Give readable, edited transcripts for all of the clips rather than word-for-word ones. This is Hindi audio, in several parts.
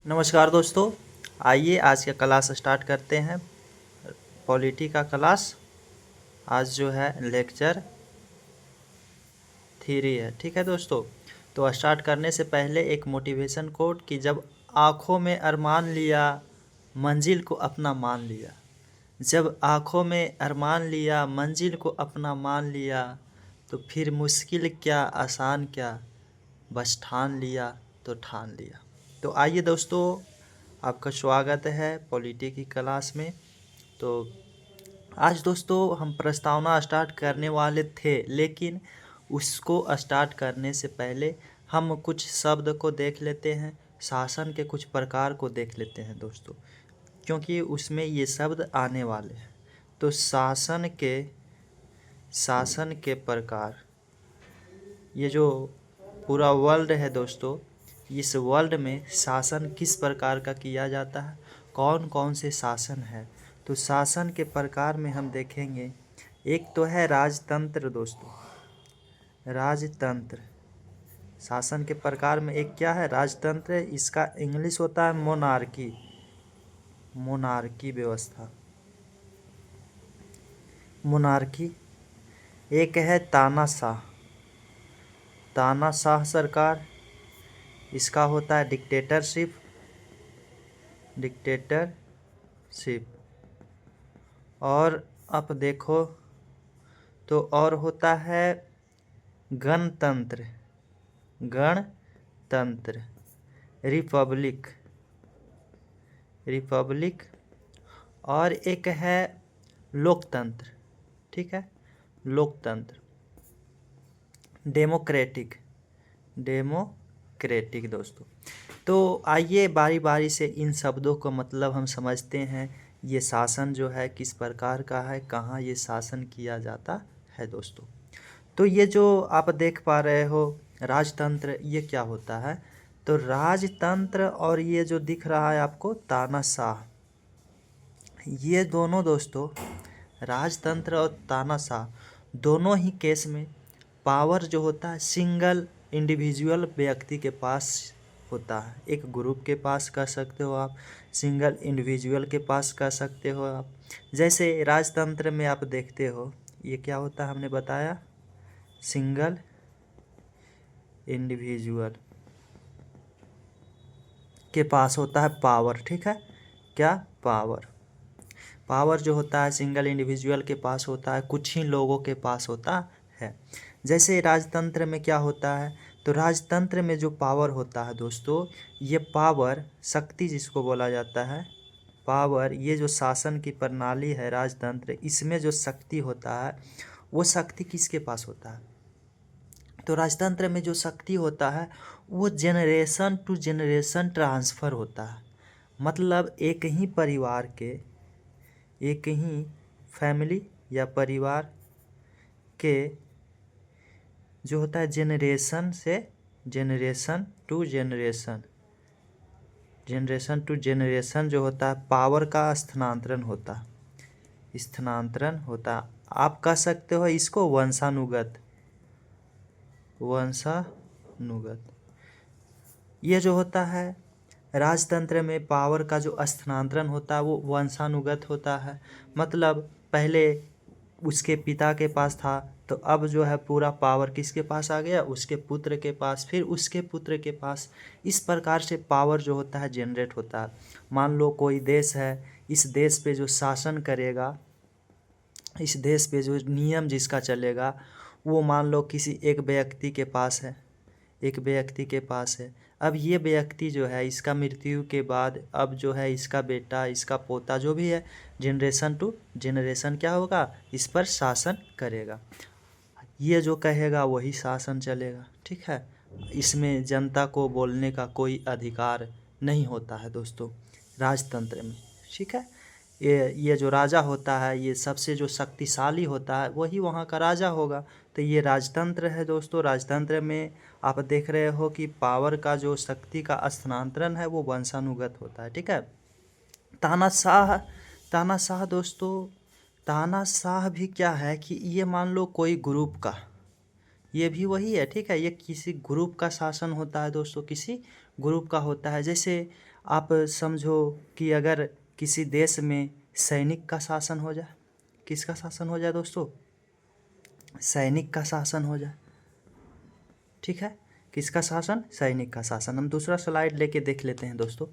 नमस्कार दोस्तों, आइए आज का क्लास स्टार्ट करते हैं। पॉलिटी का क्लास आज जो है लेक्चर 3 है। ठीक है दोस्तों, तो स्टार्ट करने से पहले एक मोटिवेशन कोट कि जब आँखों में अरमान लिया, मंजिल को अपना मान लिया। जब आँखों में अरमान लिया, मंजिल को अपना मान लिया, तो फिर मुश्किल क्या आसान क्या, बस ठान लिया तो ठान लिया। तो आइए दोस्तों, आपका स्वागत है पॉलिटी की क्लास में। तो आज दोस्तों हम प्रस्तावना स्टार्ट करने वाले थे, लेकिन उसको स्टार्ट करने से पहले हम कुछ शब्द को देख लेते हैं, शासन के कुछ प्रकार को देख लेते हैं दोस्तों, क्योंकि उसमें ये शब्द आने वाले हैं। तो शासन के प्रकार, ये जो पूरा वर्ल्ड है दोस्तों, इस वर्ल्ड में शासन किस प्रकार का किया जाता है, कौन कौन से शासन है। तो शासन के प्रकार में हम देखेंगे, एक तो है राजतंत्र दोस्तों। राजतंत्र शासन के प्रकार में एक क्या है, राजतंत्र। इसका इंग्लिश होता है मोनार्की। मोनार्की व्यवस्था, मोनार्की। एक है तानाशाह। तानाशाह सरकार, इसका होता है डिक्टेटरशिप। डिक्टेटरशिप। और अब देखो तो और होता है गणतंत्र। गणतंत्र, रिपब्लिक। रिपब्लिक। और एक है लोकतंत्र। ठीक है, लोकतंत्र। डेमोक्रेटिक। डेमोक्रेटिक दोस्तों। तो आइए बारी बारी से इन शब्दों का मतलब हम समझते हैं। ये शासन जो है किस प्रकार का है, कहाँ ये शासन किया जाता है दोस्तों। तो ये जो आप देख पा रहे हो राजतंत्र, ये क्या होता है। तो राजतंत्र और ये जो दिख रहा है आपको तानाशाह, ये दोनों दोस्तों, राजतंत्र और तानाशाह, दोनों ही केस में पावर जो होता है सिंगल इंडिविजुअल व्यक्ति के पास होता है। एक ग्रुप के पास कह सकते हो आप, सिंगल इंडिविजुअल के पास कह सकते हो आप। जैसे राजतंत्र में आप देखते हो, ये क्या होता है हमने बताया, सिंगल इंडिविजुअल के पास होता है पावर। ठीक है, क्या पावर। पावर जो होता है सिंगल इंडिविजुअल के पास होता है, कुछ ही लोगों के पास होता है। जैसे राजतंत्र में क्या होता है, तो राजतंत्र में जो पावर होता है दोस्तों, ये पावर शक्ति जिसको बोला जाता है, पावर, ये जो शासन की प्रणाली है राजतंत्र, इसमें जो शक्ति होता है, वो शक्ति किसके पास होता है। तो राजतंत्र में जो शक्ति होता है वो जनरेशन टू जनरेशन ट्रांसफ़र होता है। मतलब एक ही परिवार के, एक ही फैमिली या परिवार के जो होता है जनरेशन से generation to generation, generation to generation जो होता है पावर का स्थानांतरण होता है। स्थानांतरण होता है, आप कह सकते हो इसको वंशानुगत। वंशानुगत, ये जो होता है राजतंत्र में पावर का जो स्थानांतरण होता है वो वंशानुगत होता है। मतलब पहले उसके पिता के पास था, तो अब जो है पूरा पावर किसके पास आ गया, उसके पुत्र के पास, फिर उसके पुत्र के पास। इस प्रकार से पावर जो होता है जनरेट होता है। मान लो कोई देश है, इस देश पे जो शासन करेगा, इस देश पे जो नियम जिसका चलेगा, वो मान लो किसी एक व्यक्ति के पास है, एक व्यक्ति के पास है। अब ये व्यक्ति जो है इसका मृत्यु के बाद अब जो है इसका बेटा, इसका पोता, जो भी है, जनरेशन टू जनरेशन क्या होगा, इस पर शासन करेगा। ये जो कहेगा वही शासन चलेगा। ठीक है, इसमें जनता को बोलने का कोई अधिकार नहीं होता है दोस्तों राजतंत्र में। ठीक है, ये जो राजा होता है, ये सबसे जो शक्तिशाली होता है वही वहाँ का राजा होगा। तो ये राजतंत्र है दोस्तों। राजतंत्र में आप देख रहे हो कि पावर का जो शक्ति का स्थानांतरण है वो वंशानुगत होता है। ठीक है, तानाशाह, तानाशाह दोस्तों, तानाशाह भी क्या है कि ये मान लो कोई ग्रुप का, ये भी वही है। ठीक है, ये किसी ग्रुप का शासन होता है दोस्तों, किसी ग्रुप का होता है। जैसे आप समझो कि अगर किसी देश में सैनिक का शासन हो जाए, किसका शासन हो जाए दोस्तों? सैनिक का शासन हो जाए, ठीक है। किसका शासन? सैनिक का शासन। हम दूसरा स्लाइड लेके देख लेते हैं दोस्तों।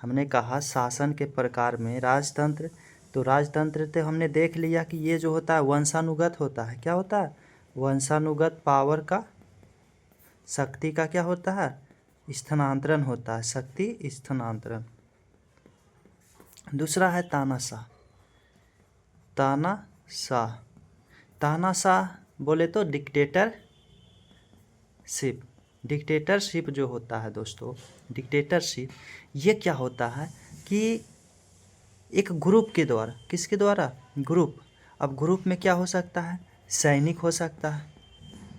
हमने कहा शासन के प्रकार में राजतंत्र, तो राजतंत्र तो हमने देख लिया कि ये जो होता है वंशानुगत होता है। क्या होता है? वंशानुगत पावर का, शक्ति का क्या होता है? स्थानांतरण होता है, शक्ति स्थानांतरण। दूसरा है तानाशाह। तानाशाह, तानाशाह बोले तो डिक्टेटरशिप। डिक्टेटरशिप जो होता है दोस्तों, डिक्टेटरशिप ये क्या होता है कि एक ग्रुप के द्वारा, किसके द्वारा? ग्रुप। अब ग्रुप में क्या हो सकता है? सैनिक हो सकता है,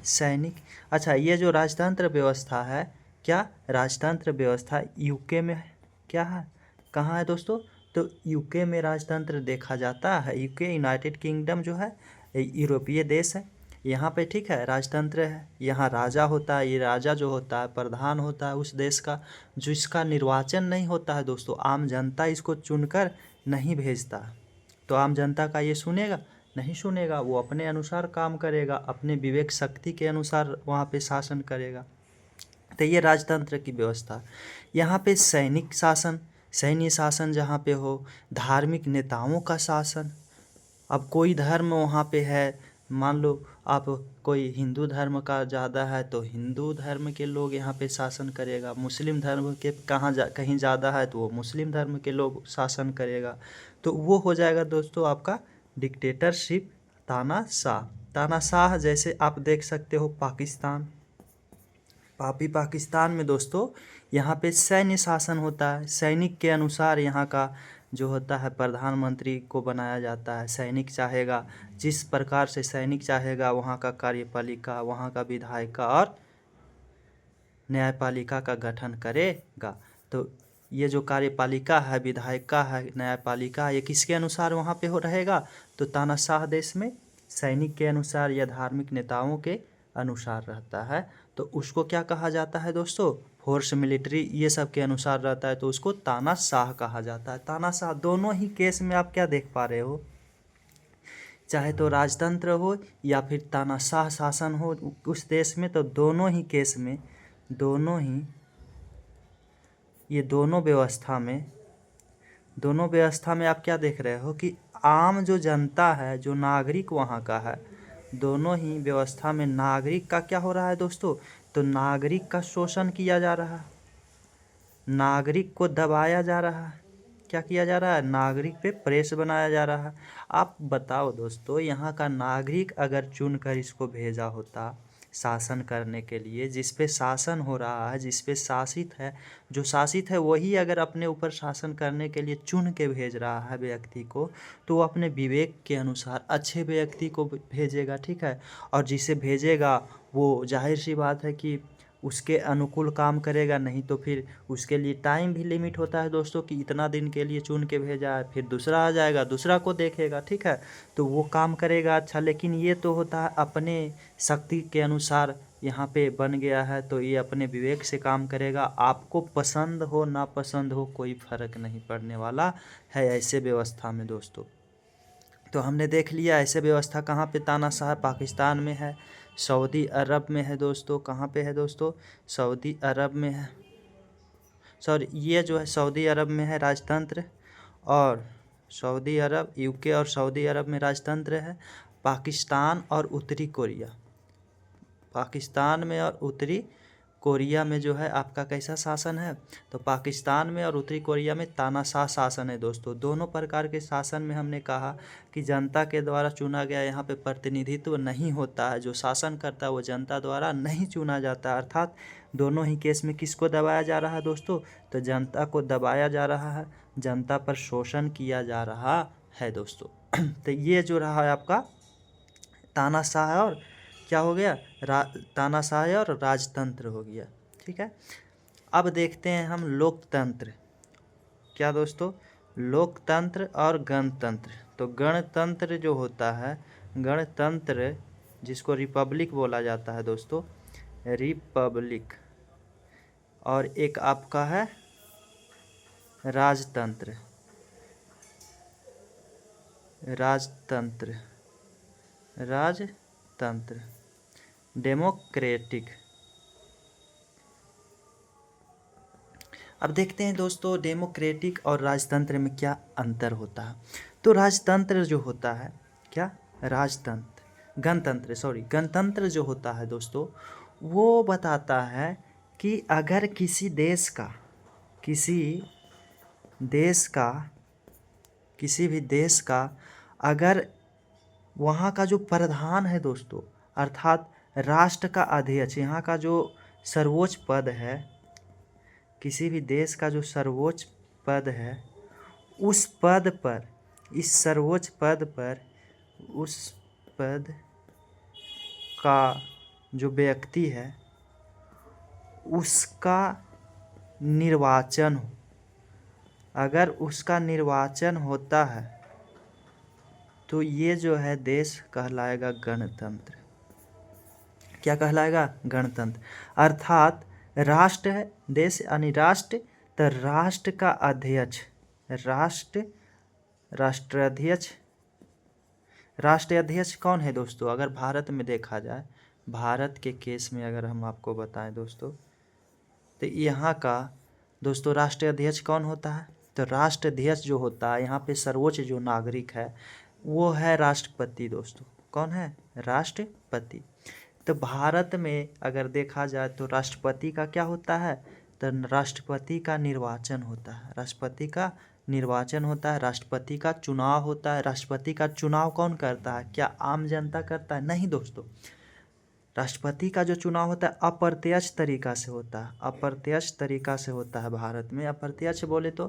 सैनिक। अच्छा, ये जो राजतंत्र व्यवस्था है, क्या राजतंत्र व्यवस्था यूके में है? क्या है? कहाँ है दोस्तों? तो यूके में राजतंत्र देखा जाता है। यूके यूनाइटेड किंगडम जो है यूरोपीय देश है, यहाँ पे ठीक है राजतंत्र है। यहाँ राजा होता है, ये राजा जो होता है प्रधान होता है उस देश का, जिसका निर्वाचन नहीं होता है दोस्तों। आम जनता इसको चुनकर नहीं भेजता, तो आम जनता का ये सुनेगा? नहीं सुनेगा। वो अपने अनुसार काम करेगा, अपने विवेक शक्ति के अनुसार वहाँ पे शासन करेगा। तो ये राजतंत्र की व्यवस्था। यहाँ पे सैनिक शासन, सैन्य शासन जहाँ पे हो, धार्मिक नेताओं का शासन। अब कोई धर्म वहाँ पे है, मान लो आप कोई हिंदू धर्म का ज़्यादा है तो हिंदू धर्म के लोग यहाँ पे शासन करेगा। मुस्लिम धर्म के कहीं ज़्यादा है तो वो मुस्लिम धर्म के लोग शासन करेगा। तो वो हो जाएगा दोस्तों आपका डिक्टेटरशिप, तानाशाह। तानाशाह जैसे आप देख सकते हो पाकिस्तान, पाकिस्तान में दोस्तों यहाँ पे सैन्य शासन होता है। सैनिक के अनुसार यहाँ का जो होता है प्रधानमंत्री को बनाया जाता है। सैनिक चाहेगा, जिस प्रकार से सैनिक चाहेगा वहाँ का कार्यपालिका, वहाँ का विधायिका और न्यायपालिका का गठन करेगा। तो ये जो कार्यपालिका है, विधायिका है, न्यायपालिका, ये किसके अनुसार वहाँ पे हो रहेगा? तो तानाशाह देश में सैनिक के अनुसार या धार्मिक नेताओं के अनुसार रहता है। तो उसको क्या कहा जाता है दोस्तों? फोर्स, मिलिट्री, ये सब के अनुसार रहता है, तो उसको तानाशाह कहा जाता है। तानाशाह दोनों ही केस में आप क्या देख पा रहे हो, चाहे तो राजतंत्र हो या फिर तानाशाह शासन हो उस देश में, तो दोनों ही केस में, दोनों ही ये दोनों व्यवस्था में आप क्या देख रहे हो कि आम जो जनता है, जो नागरिक वहाँ का है, दोनों ही व्यवस्था में नागरिक का क्या हो रहा है दोस्तों? तो नागरिक का शोषण किया जा रहा है, नागरिक को दबाया जा रहा है। क्या किया जा रहा है? नागरिक पे प्रेस बनाया जा रहा है। आप बताओ दोस्तों, यहाँ का नागरिक अगर चुनकर इसको भेजा होता शासन करने के लिए, जिस पे शासन हो रहा है, जिस पे शासित है, जो शासित है वही अगर अपने ऊपर शासन करने के लिए चुन के भेज रहा है व्यक्ति को, तो वो अपने विवेक के अनुसार अच्छे व्यक्ति को भेजेगा, ठीक है। और जिसे भेजेगा वो जाहिर सी बात है कि उसके अनुकूल काम करेगा, नहीं तो फिर उसके लिए टाइम भी लिमिट होता है दोस्तों कि इतना दिन के लिए चुन के भेजा है, फिर दूसरा आ जाएगा, दूसरा को देखेगा, ठीक है। तो वो काम करेगा अच्छा। लेकिन ये तो होता है अपने शक्ति के अनुसार यहाँ पे बन गया है, तो ये अपने विवेक से काम करेगा। आपको पसंद हो ना पसंद हो कोई फ़र्क नहीं पड़ने वाला है ऐसे व्यवस्था में दोस्तों। तो हमने देख लिया ऐसे व्यवस्था कहाँ पे तानाशाह पाकिस्तान में है, सऊदी अरब में है दोस्तों। कहाँ पे है दोस्तों? सऊदी अरब में है। सॉरी, ये जो है सऊदी अरब में है राजतंत्र, और सऊदी अरब, यूके और सऊदी अरब में राजतंत्र है। पाकिस्तान और उत्तरी कोरिया, पाकिस्तान में और उत्तरी कोरिया में जो है आपका कैसा शासन है? तो पाकिस्तान में और उत्तरी कोरिया में तानाशाह शासन है दोस्तों। दोनों प्रकार के शासन में हमने कहा कि जनता के द्वारा चुना गया, यहाँ पे प्रतिनिधित्व नहीं होता है, जो शासन करता है वो जनता द्वारा नहीं चुना जाता। अर्थात दोनों ही केस में किसको दबाया जा रहा है दोस्तों? तो जनता को दबाया जा रहा है, जनता पर शोषण किया जा रहा है दोस्तों। तो ये जो रहा है आपका तानाशाह और क्या हो गया? तानाशाह और राजतंत्र हो गया, ठीक है। अब देखते हैं हम लोकतंत्र। क्या दोस्तों? लोकतंत्र और गणतंत्र। तो गणतंत्र जो होता है, गणतंत्र जिसको रिपब्लिक बोला जाता है दोस्तों, रिपब्लिक, और एक आपका है राजतंत्र, राजतंत्र, राजतंत्र, डेमोक्रेटिक। अब देखते हैं दोस्तों डेमोक्रेटिक और राजतंत्र में क्या अंतर होता है। तो राजतंत्र जो होता है, क्या राजतंत्र, गणतंत्र जो होता है दोस्तों, वो बताता है कि अगर किसी देश का, किसी भी देश का अगर वहाँ का जो प्रधान है दोस्तों, अर्थात राष्ट्र का अध्यक्ष, यहाँ का जो सर्वोच्च पद है, किसी भी देश का जो सर्वोच्च पद है, उस पद पर, इस सर्वोच्च पद पर, उस पद का जो व्यक्ति है उसका निर्वाचन हो, अगर उसका निर्वाचन होता है तो ये जो है देश कहलाएगा गणतंत्र। क्या कहलाएगा? गणतंत्र। अर्थात राष्ट्र है, देश यानी राष्ट्र, तो राष्ट्र का अध्यक्ष, राष्ट्राध्यक्ष कौन है दोस्तों? अगर भारत में देखा जाए, भारत के केस में अगर हम आपको बताएं दोस्तों, तो यहाँ का दोस्तों राष्ट्रीय अध्यक्ष कौन होता है? तो राष्ट्राध्यक्ष जो होता है, यहाँ पे सर्वोच्च जो नागरिक है वो है राष्ट्रपति दोस्तों। कौन है? राष्ट्रपति। तो भारत में अगर देखा जाए तो राष्ट्रपति का क्या होता है? तो राष्ट्रपति का निर्वाचन होता है, राष्ट्रपति का निर्वाचन होता है, राष्ट्रपति का चुनाव होता है। राष्ट्रपति का चुनाव कौन करता है? क्या आम जनता करता है? नहीं दोस्तों, राष्ट्रपति का जो चुनाव होता है अप्रत्यक्ष तरीका से होता है, अप्रत्यक्ष तरीका से होता है भारत में। अप्रत्यक्ष बोले तो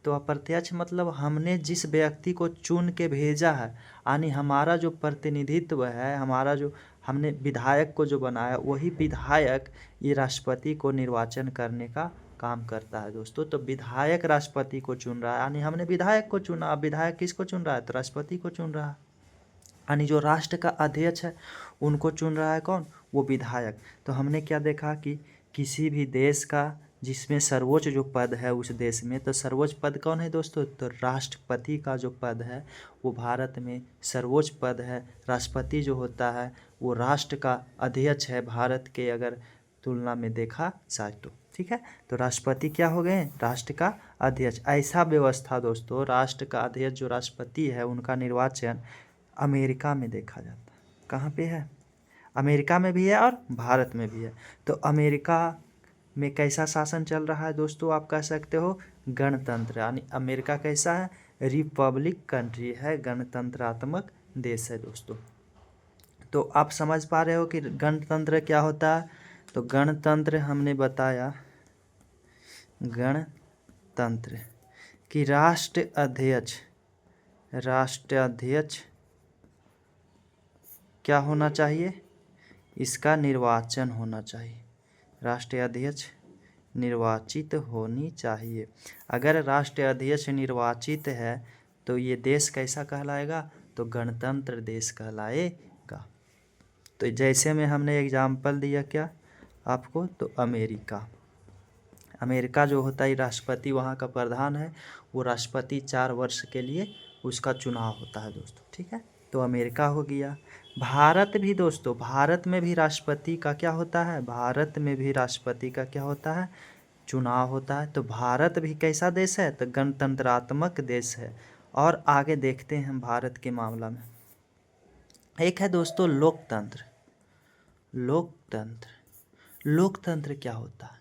अप्रत्यक्ष मतलब हमने जिस व्यक्ति को चुन के भेजा है, यानी हमारा जो प्रतिनिधित्व है, हमारा जो हमने विधायक को जो बनाया, वही विधायक ये राष्ट्रपति को निर्वाचन करने का काम करता है दोस्तों। तो विधायक राष्ट्रपति को चुन रहा है, यानी हमने विधायक को चुना। अब विधायक किसको चुन रहा है? तो राष्ट्रपति को चुन रहा है। यानी जो राष्ट्र का अध्यक्ष है उनको चुन रहा है कौन? वो विधायक। तो हमने क्या देखा कि किसी भी देश का जिसमें सर्वोच्च जो पद है उस देश में, तो सर्वोच्च पद कौन है दोस्तों? तो राष्ट्रपति का जो पद है वो भारत में सर्वोच्च पद है। राष्ट्रपति जो होता है वो राष्ट्र का अध्यक्ष है भारत के अगर तुलना में देखा जाए तो, ठीक है। तो राष्ट्रपति क्या हो गए? राष्ट्र का अध्यक्ष। ऐसा व्यवस्था दोस्तों, राष्ट्र का अध्यक्ष जो राष्ट्रपति है उनका निर्वाचन अमेरिका में देखा जाता है। कहाँ पे है? अमेरिका में भी है और भारत में भी है। तो अमेरिका में कैसा शासन चल रहा है दोस्तों? आप कह सकते हो गणतंत्र। यानी अमेरिका कैसा है? रिपब्लिक कंट्री है, गणतंत्रात्मक देश है दोस्तों। तो आप समझ पा रहे हो कि गणतंत्र क्या होता है? तो गणतंत्र हमने बताया, गणतंत्र कि राष्ट्राध्यक्ष क्या होना चाहिए? इसका निर्वाचन होना चाहिए। राष्ट्रीय अध्यक्ष निर्वाचित होनी चाहिए। अगर राष्ट्रीय अध्यक्ष निर्वाचित है तो ये देश कैसा कहलाएगा? तो गणतंत्र देश कहलाएगा। तो जैसे में हमने एग्जाम्पल दिया क्या आपको, तो अमेरिका जो होता है राष्ट्रपति, वहाँ का प्रधान है, वो राष्ट्रपति 4 वर्ष के लिए उसका चुनाव होता है दोस्तों, ठीक है। तो अमेरिका हो गया। भारत भी दोस्तों, भारत में भी राष्ट्रपति का क्या होता है? भारत में भी राष्ट्रपति का क्या होता है? चुनाव होता है। तो भारत भी कैसा देश है? तो गणतंत्रात्मक देश है। और आगे देखते हैं हम भारत के मामला में। एक है दोस्तों लोकतंत्र। लोकतंत्र क्या होता है?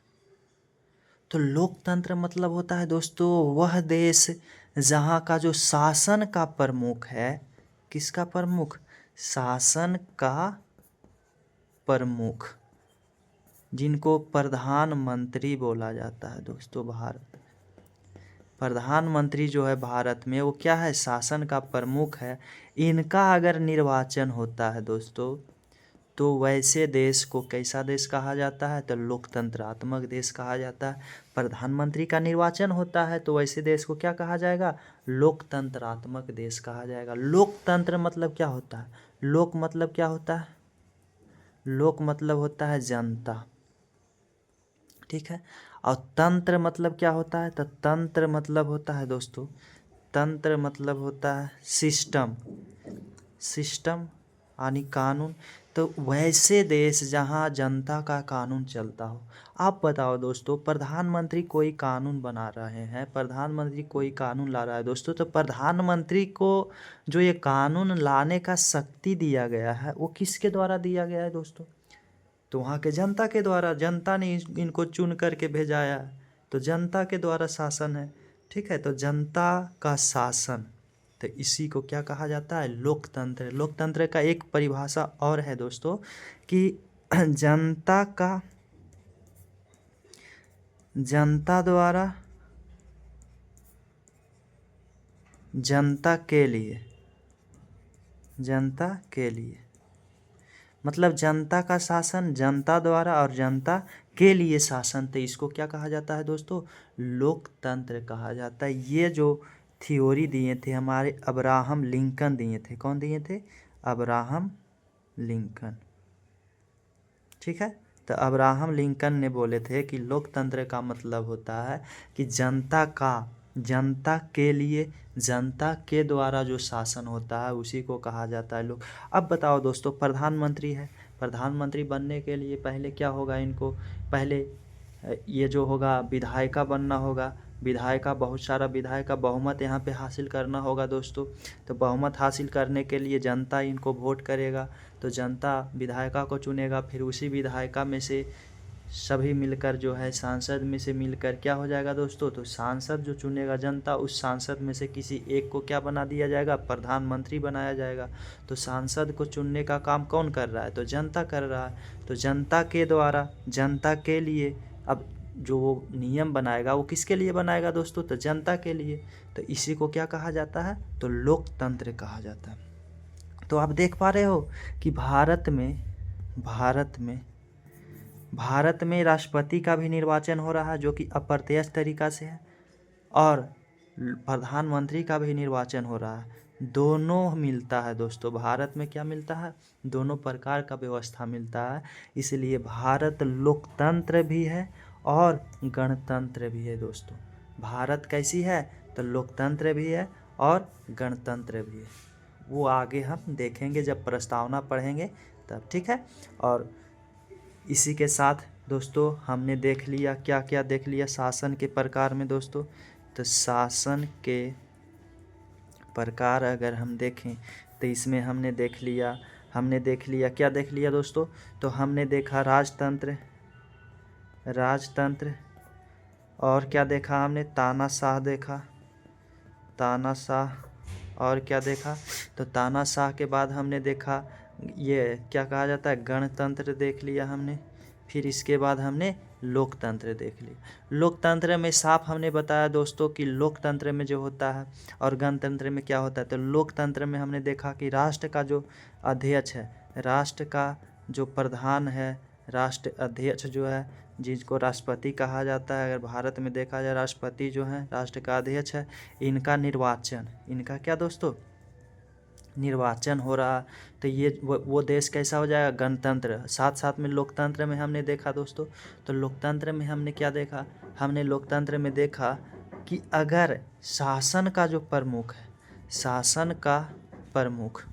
तो लोकतंत्र मतलब होता है दोस्तों वह देश जहाँ का जो शासन का प्रमुख है, किसका प्रमुख? शासन का प्रमुख, जिनको प्रधानमंत्री बोला जाता है दोस्तों। भारत प्रधानमंत्री जो है भारत में, वो क्या है? शासन का प्रमुख है। इनका अगर निर्वाचन होता है दोस्तों, तो वैसे देश को कैसा देश कहा जाता है? तो लोकतंत्रात्मक देश कहा जाता है। प्रधानमंत्री का निर्वाचन होता है तो वैसे देश को क्या कहा जाएगा? लोकतंत्रात्मक देश कहा जाएगा। लोकतंत्र मतलब क्या होता है? लोक मतलब क्या होता है? लोक मतलब होता है जनता, ठीक है। और तंत्र मतलब क्या होता है? तो तंत्र मतलब होता है दोस्तों, तंत्र मतलब होता है सिस्टम, सिस्टम यानी कानून। तो वैसे देश जहाँ जनता का कानून चलता हो। आप बताओ दोस्तों, प्रधानमंत्री कोई कानून बना रहे हैं, प्रधानमंत्री कोई कानून ला रहा है दोस्तों, तो प्रधानमंत्री को जो ये कानून लाने का शक्ति दिया गया है वो किसके द्वारा दिया गया है दोस्तों? तो वहाँ के जनता के द्वारा। जनता ने इनको चुन करके भेजाया है, तो जनता के द्वारा शासन है। ठीक है, तो जनता का शासन, तो इसी को क्या कहा जाता है? लोकतंत्र। लोकतंत्र का एक परिभाषा और है दोस्तों कि जनता का, जनता द्वारा, जनता के लिए, जनता के लिए, मतलब जनता का शासन, जनता द्वारा और जनता के लिए शासन, तो इसको क्या कहा जाता है दोस्तों? लोकतंत्र कहा जाता है। ये जो थ्योरी दिए थे हमारे अब्राहम लिंकन दिए थे। कौन दिए थे? Abraham Lincoln. ठीक है, तो अब्राहम लिंकन ने बोले थे कि लोकतंत्र का मतलब होता है कि जनता का, जनता के लिए, जनता के द्वारा जो शासन होता है उसी को कहा जाता है लोक। अब बताओ दोस्तों, प्रधानमंत्री है, प्रधानमंत्री बनने के लिए पहले क्या होगा इनको? पहले ये जो होगा विधायिका बनना होगा, विधायिका, बहुत सारा विधायक का बहुमत यहाँ पे हासिल करना होगा दोस्तों। तो बहुमत हासिल करने के लिए जनता इनको वोट करेगा, तो जनता विधायिका को चुनेगा, फिर उसी विधायिका में से सभी मिलकर जो है सांसद में से मिलकर क्या हो जाएगा दोस्तों? तो सांसद जो चुनेगा जनता, उस सांसद में से किसी एक को क्या बना दिया जाएगा? प्रधानमंत्री बनाया जाएगा। तो सांसद को चुनने का काम कौन कर रहा है? तो जनता कर रहा है। तो जनता के द्वारा, जनता के लिए, अब जो वो नियम बनाएगा वो किसके लिए बनाएगा दोस्तों? तो जनता के लिए। तो इसी को क्या कहा जाता है? तो लोकतंत्र कहा जाता है। तो आप देख पा रहे हो कि भारत में राष्ट्रपति का भी निर्वाचन हो रहा है जो कि अप्रत्यक्ष तरीका से है, और प्रधानमंत्री का भी निर्वाचन हो रहा है। दोनों मिलता है दोस्तों, भारत में क्या मिलता है? दोनों प्रकार का व्यवस्था मिलता है। इसलिए भारत लोकतंत्र भी है और गणतंत्र भी है दोस्तों। भारत कैसी है? तो लोकतंत्र भी है और गणतंत्र भी है। वो आगे हम देखेंगे जब प्रस्तावना पढ़ेंगे तब। ठीक है, और इसी के साथ दोस्तों हमने देख लिया, क्या क्या देख लिया शासन के प्रकार में दोस्तों। तो शासन के प्रकार अगर हम देखें तो इसमें हमने देख लिया क्या देख लिया दोस्तों? तो हमने देखा राजतंत्र, और क्या देखा हमने? तानाशाह देखा, तानाशाह। और क्या देखा? तो तानाशाह के बाद हमने देखा ये क्या कहा जाता है? गणतंत्र देख लिया हमने। फिर इसके बाद हमने लोकतंत्र देख लिया। लोकतंत्र में साफ हमने बताया दोस्तों कि लोकतंत्र में जो होता है और गणतंत्र में क्या होता है। तो लोकतंत्र में हमने देखा कि राष्ट्र का जो अध्यक्ष है, राष्ट्र का जो प्रधान है, राष्ट्र अध्यक्ष जो है, जिसको राष्ट्रपति कहा जाता है, अगर भारत में देखा जाए राष्ट्रपति जो है राष्ट्र का अध्यक्ष है, इनका निर्वाचन, इनका क्या दोस्तों? निर्वाचन हो रहा। तो ये वो देश कैसा हो जाएगा? गणतंत्र। साथ साथ में लोकतंत्र में हमने देखा दोस्तों, तो लोकतंत्र में हमने क्या देखा? हमने लोकतंत्र में देखा कि अगर शासन का जो प्रमुख है, शासन का प्रमुख,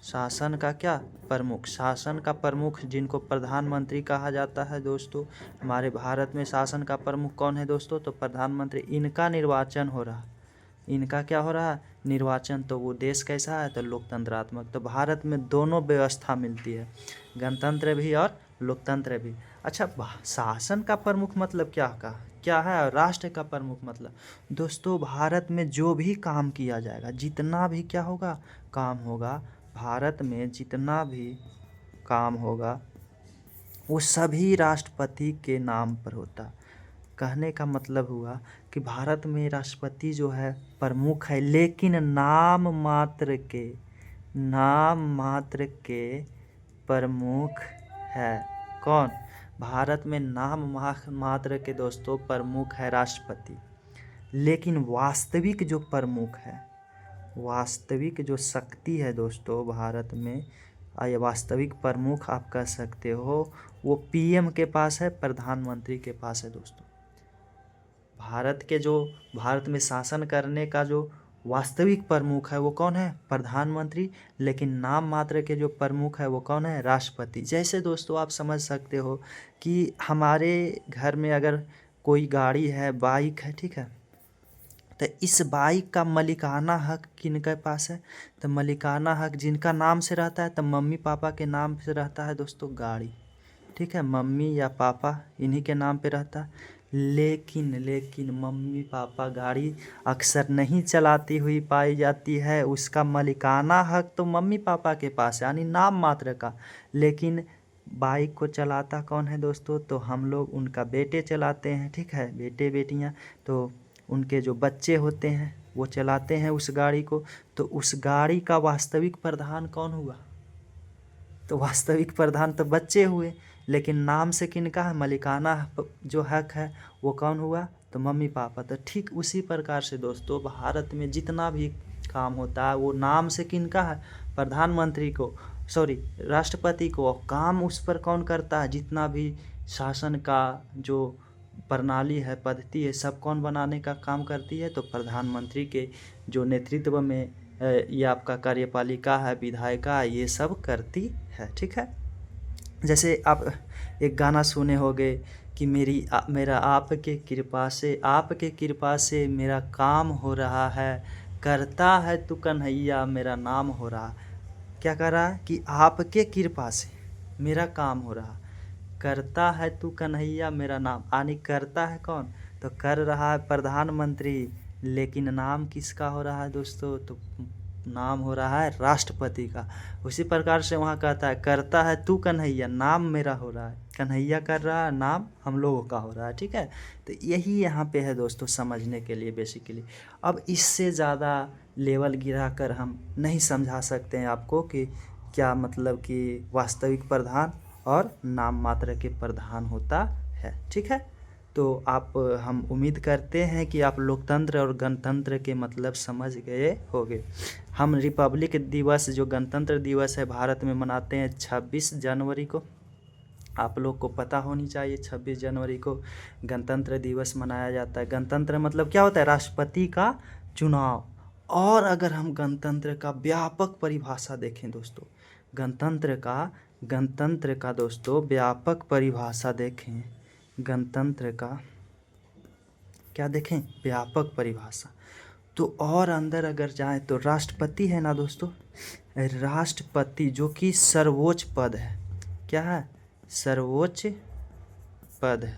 शासन का क्या? प्रमुख, शासन का प्रमुख जिनको प्रधानमंत्री कहा जाता है दोस्तों। हमारे भारत में शासन का प्रमुख कौन है दोस्तों? तो प्रधानमंत्री। इनका निर्वाचन हो रहा, इनका क्या हो रहा है? निर्वाचन। तो वो देश कैसा है? तो लोकतंत्रात्मक। तो भारत में दोनों व्यवस्था मिलती है, गणतंत्र भी और लोकतंत्र भी। अच्छा, शासन का प्रमुख मतलब क्या है? और राष्ट्र का प्रमुख मतलब दोस्तों, भारत में जो भी काम किया जाएगा, जितना भी क्या होगा? काम होगा। भारत में जितना भी काम होगा वो सभी राष्ट्रपति के नाम पर होता। कहने का मतलब हुआ कि भारत में राष्ट्रपति जो है प्रमुख है, लेकिन नाम मात्र के प्रमुख है। कौन? भारत में नाम मात्र के दोस्तों प्रमुख है राष्ट्रपति, लेकिन वास्तविक जो प्रमुख है, वास्तविक जो शक्ति है दोस्तों भारत में, या वास्तविक प्रमुख आप कह सकते हो, वो पीएम के पास है, प्रधानमंत्री के पास है दोस्तों। भारत में शासन करने का जो वास्तविक प्रमुख है वो कौन है? प्रधानमंत्री। लेकिन नाम मात्र के जो प्रमुख है वो कौन है? राष्ट्रपति। जैसे दोस्तों आप समझ सकते हो कि हमारे घर में अगर कोई गाड़ी है, बाइक है, ठीक है, तो इस बाइक का मलिकाना हक किनके पास है? तो मलिकाना हक जिनका नाम से रहता है, तो मम्मी पापा के नाम से रहता है दोस्तों गाड़ी, ठीक है, मम्मी या पापा इन्हीं के नाम पे रहता है। लेकिन मम्मी पापा गाड़ी अक्सर नहीं चलाती हुई पाई जाती है, उसका मलिकाना हक तो मम्मी पापा के पास है, यानी नाम मात्र का। लेकिन बाइक को चलाता कौन है दोस्तों? तो हम लोग, उनका बेटे चलाते हैं, ठीक है, बेटे बेटियां, तो उनके जो बच्चे होते हैं वो चलाते हैं उस गाड़ी को। तो उस गाड़ी का वास्तविक प्रधान कौन हुआ? तो वास्तविक प्रधान तो बच्चे हुए, लेकिन नाम से किनका है? मलिकाना जो हक है वो कौन हुआ? तो मम्मी पापा। तो ठीक उसी प्रकार से दोस्तों भारत में जितना भी काम होता है वो नाम से किनका है? प्रधानमंत्री को, सॉरी, राष्ट्रपति को। और काम उस पर कौन करता है? जितना भी शासन का जो प्रणाली है, पद्धति है, सब कौन बनाने का काम करती है? तो प्रधानमंत्री के जो नेतृत्व में ये आपका कार्यपालिका है, विधायिका, ये सब करती है, ठीक है। जैसे आप एक गाना सुने होंगे कि मेरा आपके कृपा से मेरा काम हो रहा है, करता है तू कन्हैया मेरा नाम हो रहा। क्या कर रहा है? कि आपके कृपा से मेरा काम हो रहा, करता है तू कन्हैया मेरा नाम, यानी करता है कौन? तो कर रहा है प्रधानमंत्री, लेकिन नाम किसका हो रहा है दोस्तों? तो नाम हो रहा है राष्ट्रपति का। उसी प्रकार से वहाँ कहता है करता है तू कन्हैया, नाम मेरा हो रहा है, कन्हैया कर रहा है, नाम हम लोगों का हो रहा है, ठीक है। तो यही यहाँ पे है दोस्तों समझने के लिए बेसिकली। अब इससे ज़्यादा लेवल गिरा कर हम नहीं समझा सकते हैं आपको कि क्या मतलब कि वास्तविक प्रधान और नाम मात्र के प्रधान होता है, ठीक है। तो हम उम्मीद करते हैं कि आप लोकतंत्र और गणतंत्र के मतलब समझ गए होंगे। हम रिपब्लिक दिवस, जो गणतंत्र दिवस है, भारत में मनाते हैं 26 जनवरी को। आप लोग को पता होनी चाहिए 26 जनवरी को गणतंत्र दिवस मनाया जाता है। गणतंत्र मतलब क्या होता है? राष्ट्रपति का चुनाव। और अगर हम गणतंत्र का व्यापक परिभाषा देखें दोस्तों, गणतंत्र का दोस्तों व्यापक परिभाषा देखें, गणतंत्र का क्या देखें? व्यापक परिभाषा। तो और अंदर अगर जाएं तो राष्ट्रपति है ना दोस्तों, राष्ट्रपति जो कि सर्वोच्च पद है। क्या है? सर्वोच्च पद है,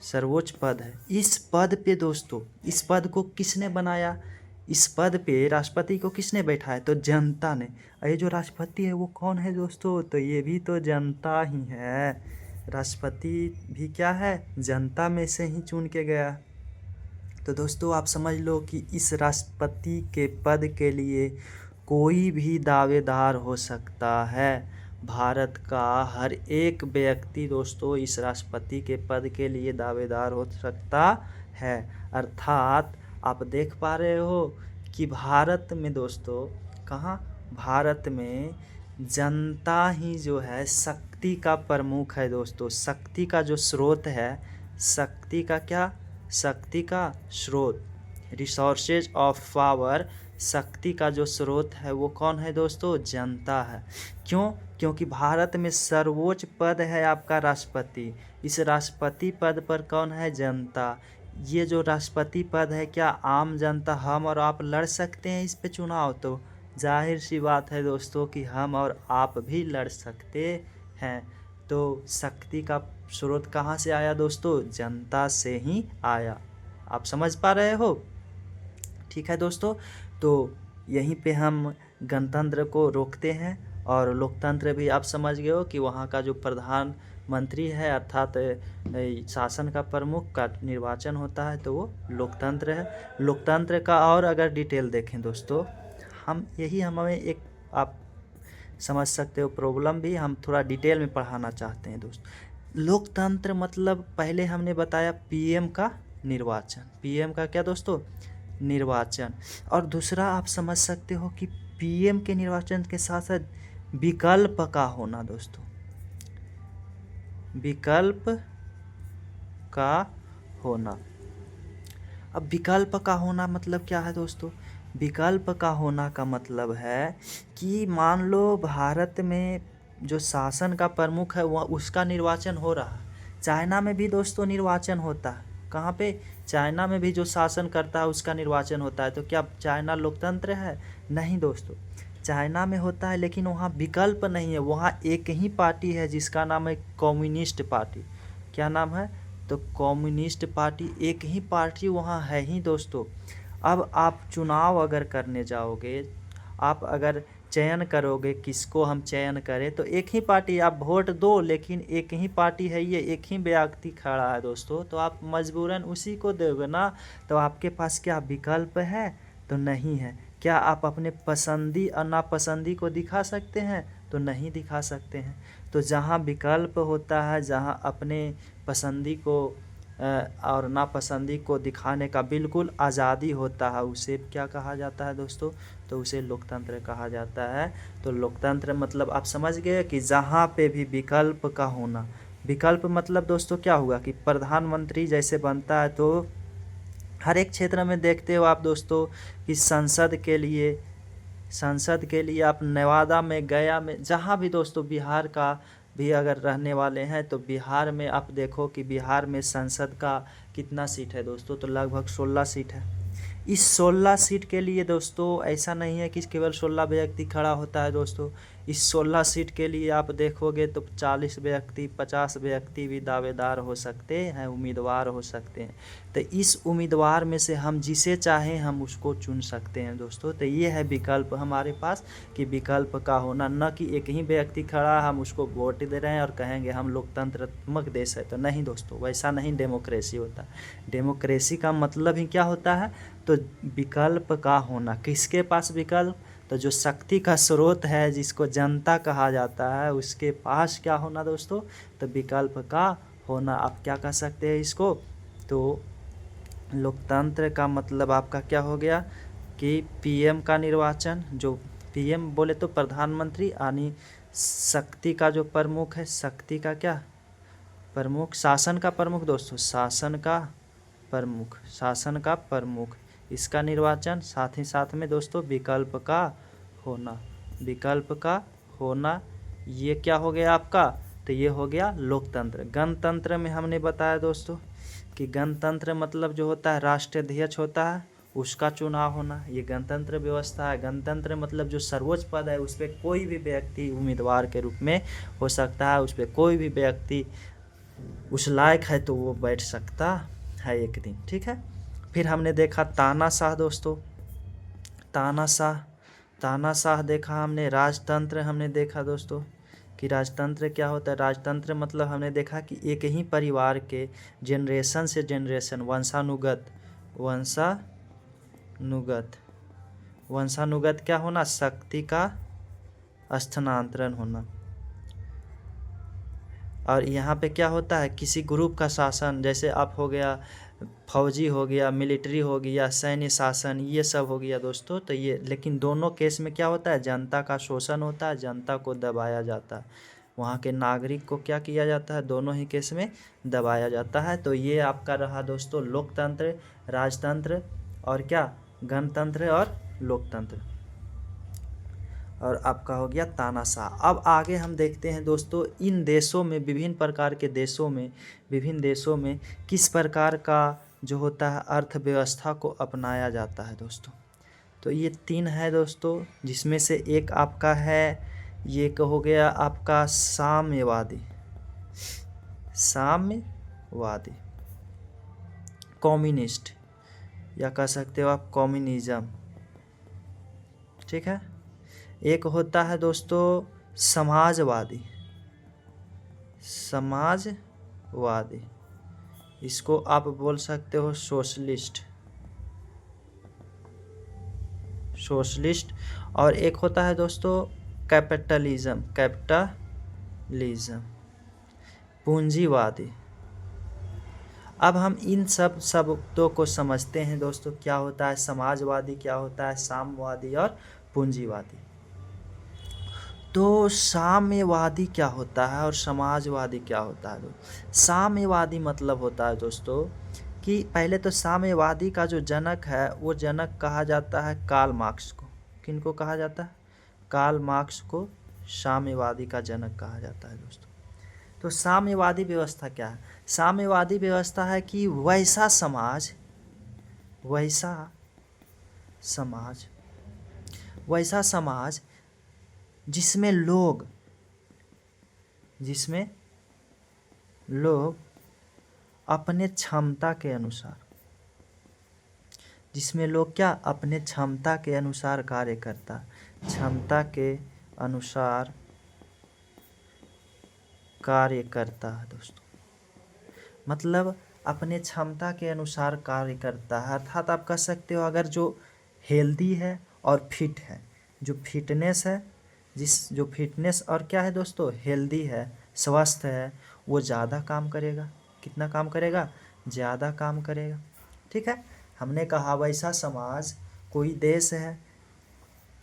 सर्वोच्च पद है। इस पद पे दोस्तों, इस पद को किसने बनाया? इस पद पे राष्ट्रपति को किसने बैठाया? तो जनता ने। ये जो राष्ट्रपति है वो कौन है दोस्तों? तो ये भी तो जनता ही है। राष्ट्रपति भी क्या है? जनता में से ही चुन के गया। तो दोस्तों आप समझ लो कि इस राष्ट्रपति के पद के लिए कोई भी दावेदार हो सकता है। भारत का हर एक व्यक्ति दोस्तों इस राष्ट्रपति के पद के लिए दावेदार हो सकता है। अर्थात आप देख पा रहे हो कि भारत में दोस्तों, कहाँ? भारत में जनता ही जो है शक्ति का प्रमुख है दोस्तों। शक्ति का जो स्रोत है, शक्ति का क्या? शक्ति का स्रोत, रिसोर्सेज ऑफ पावर, शक्ति का जो स्रोत है वो कौन है दोस्तों? जनता है। क्यों? क्योंकि भारत में सर्वोच्च पद है आपका राष्ट्रपति। इस राष्ट्रपति पद पर कौन है? जनता। ये जो राष्ट्रपति पद है, क्या आम जनता, हम और आप लड़ सकते हैं इस पे चुनाव? तो जाहिर सी बात है दोस्तों कि हम और आप भी लड़ सकते हैं। तो शक्ति का स्रोत कहाँ से आया दोस्तों? जनता से ही आया। आप समझ पा रहे हो? ठीक है दोस्तों, तो यहीं पे हम गणतंत्र को रोकते हैं। और लोकतंत्र भी आप समझ गए हो कि वहाँ का जो प्रधानमंत्री है, अर्थात शासन का प्रमुख का निर्वाचन होता है, तो वो लोकतंत्र है। लोकतंत्र का और अगर डिटेल देखें दोस्तों, हमें एक, आप समझ सकते हो प्रॉब्लम भी, हम थोड़ा डिटेल में पढ़ाना चाहते हैं दोस्तों। लोकतंत्र मतलब पहले हमने बताया पीएम का निर्वाचन, पीएम का क्या दोस्तों? निर्वाचन। और दूसरा आप समझ सकते हो कि पीएम के निर्वाचन के साथ साथ विकल्प का होना दोस्तों, विकल्प का होना। अब विकल्प का होना मतलब क्या है दोस्तों? विकल्प का होना का मतलब है कि मान लो भारत में जो शासन का प्रमुख है वह उसका निर्वाचन हो रहा है। चाइना में भी दोस्तों निर्वाचन होता है। कहाँ पे? चाइना में भी जो शासन करता है उसका निर्वाचन होता है। तो क्या चाइना लोकतंत्र है? नहीं दोस्तों, चाइना में होता है लेकिन वहाँ विकल्प नहीं है। वहाँ एक ही पार्टी है जिसका नाम है कम्युनिस्ट पार्टी। क्या नाम है? तो कम्युनिस्ट पार्टी, एक ही पार्टी वहाँ है ही दोस्तों। अब आप चुनाव अगर करने जाओगे, आप अगर चयन करोगे किसको हम चयन करें, तो एक ही पार्टी, आप वोट दो लेकिन एक ही पार्टी है, ये एक ही व्यक्ति खड़ा है दोस्तों, तो आप मजबूरन उसी को दोगे ना। तो आपके पास क्या विकल्प है? तो नहीं है। क्या आप अपने पसंदी और नापसंदी को दिखा सकते हैं? तो नहीं दिखा सकते हैं। तो जहाँ विकल्प होता है, जहाँ अपने पसंदी को और नापसंदी को दिखाने का बिल्कुल आज़ादी होता है, उसे क्या कहा जाता है दोस्तों? तो उसे लोकतंत्र कहा जाता है। तो लोकतंत्र मतलब आप समझ गए कि जहाँ पे भी विकल्प का होना। विकल्प मतलब दोस्तों क्या हुआ कि प्रधानमंत्री जैसे बनता है तो हर एक क्षेत्र में देखते हो आप दोस्तों कि संसद के लिए आप नवादा में, गया में, जहाँ भी दोस्तों बिहार का भी अगर रहने वाले हैं तो बिहार में आप देखो कि बिहार में संसद का कितना सीट है दोस्तों? तो लगभग 16 सीट है। इस 16 सीट के लिए दोस्तों ऐसा नहीं है कि केवल 16 व्यक्ति खड़ा होता है दोस्तों। इस 16 सीट के लिए आप देखोगे तो 40 व्यक्ति, 50 व्यक्ति भी दावेदार हो सकते हैं, उम्मीदवार हो सकते हैं। तो इस उम्मीदवार में से हम जिसे चाहें हम उसको चुन सकते हैं दोस्तों। तो ये है विकल्प हमारे पास, कि विकल्प का होना, न कि एक ही व्यक्ति खड़ा हम उसको वोट दे रहे हैं और कहेंगे हम लोकतंत्रात्मक देश है। तो नहीं दोस्तों, वैसा नहीं डेमोक्रेसी होता। डेमोक्रेसी का मतलब ही क्या होता है? तो विकल्प का होना। किसके पास विकल्प? तो जो शक्ति का स्रोत है, जिसको जनता कहा जाता है, उसके पास क्या होना दोस्तों? तो विकल्प का होना। आप क्या कह सकते हैं इसको? तो लोकतंत्र का मतलब आपका क्या हो गया कि पीएम का निर्वाचन, जो पीएम बोले तो प्रधानमंत्री, यानी शक्ति का जो प्रमुख है, शक्ति का क्या प्रमुख, शासन का प्रमुख दोस्तों, शासन का प्रमुख, इसका निर्वाचन। साथ ही साथ में दोस्तों विकल्प का होना, ये क्या हो गया आपका? तो ये हो गया लोकतंत्र। गणतंत्र में हमने बताया दोस्तों कि गणतंत्र मतलब जो होता है राष्ट्राध्यक्ष होता है, उसका चुनाव होना, ये गणतंत्र व्यवस्था है। गणतंत्र मतलब जो सर्वोच्च पद है उस पर कोई भी व्यक्ति उम्मीदवार के रूप में हो सकता है, उस पर कोई भी व्यक्ति उस लायक है तो वो बैठ सकता है एक दिन। ठीक है। फिर हमने देखा तानाशाह दोस्तों, तानाशाह देखा हमने। राजतंत्र हमने देखा दोस्तों कि राजतंत्र क्या होता है। राजतंत्र मतलब हमने देखा कि एक ही परिवार के जनरेशन से जनरेशन वंशानुगत क्या होना? शक्ति का स्थानांतरण होना। और यहाँ पे क्या होता है? किसी ग्रुप का शासन, जैसे आप हो गया फौजी, हो गया मिलिट्री, हो गया सैन्य शासन, ये सब हो गया दोस्तों। तो ये, लेकिन दोनों केस में क्या होता है? जनता का शोषण होता है, जनता को दबाया जाता है, वहाँ के नागरिक को क्या किया जाता है? दोनों ही केस में दबाया जाता है। तो ये आपका रहा दोस्तों लोकतंत्र, राजतंत्र और क्या, गणतंत्र और लोकतंत्र, और आपका हो गया तानाशाह। अब आगे हम देखते हैं दोस्तों इन देशों में, विभिन्न प्रकार के देशों में, विभिन्न देशों में किस प्रकार का जो होता है अर्थव्यवस्था को अपनाया जाता है दोस्तों। तो ये 3 है दोस्तों, जिसमें से एक आपका है, ये हो गया आपका साम्यवादी, कम्युनिस्ट, या कह सकते हो आप कम्युनिज्म। ठीक है। एक होता है दोस्तों समाजवादी, इसको आप बोल सकते हो सोशलिस्ट। और एक होता है दोस्तों कैपिटलिज्म, पूंजीवादी। अब हम इन सब शब्दों को समझते हैं दोस्तों, क्या होता है समाजवादी, क्या होता है साम्यवादी और पूंजीवादी। तो साम्यवादी क्या होता है और समाजवादी क्या होता है? साम्यवादी मतलब होता है दोस्तों कि पहले तो साम्यवादी का जो जनक है वो जनक कहा जाता है कार्ल मार्क्स को। किनको कहा जाता है? कार्ल मार्क्स को साम्यवादी का जनक कहा जाता है दोस्तों। तो साम्यवादी व्यवस्था क्या है? साम्यवादी व्यवस्था है कि वैसा समाज वैसा समाज जिसमें लोग अपने क्षमता के अनुसार अपने क्षमता के अनुसार कार्य करता, क्षमता के अनुसार कार्य करता है दोस्तों। मतलब अपने क्षमता के अनुसार कार्य करता है, अर्थात आप कह सकते हो अगर जो हेल्दी है और फिट है, जो फिटनेस और क्या है दोस्तों, हेल्दी है, स्वस्थ है, वो ज़्यादा काम करेगा। कितना काम करेगा? ज़्यादा काम करेगा। ठीक है, हमने कहा वैसा समाज कोई देश है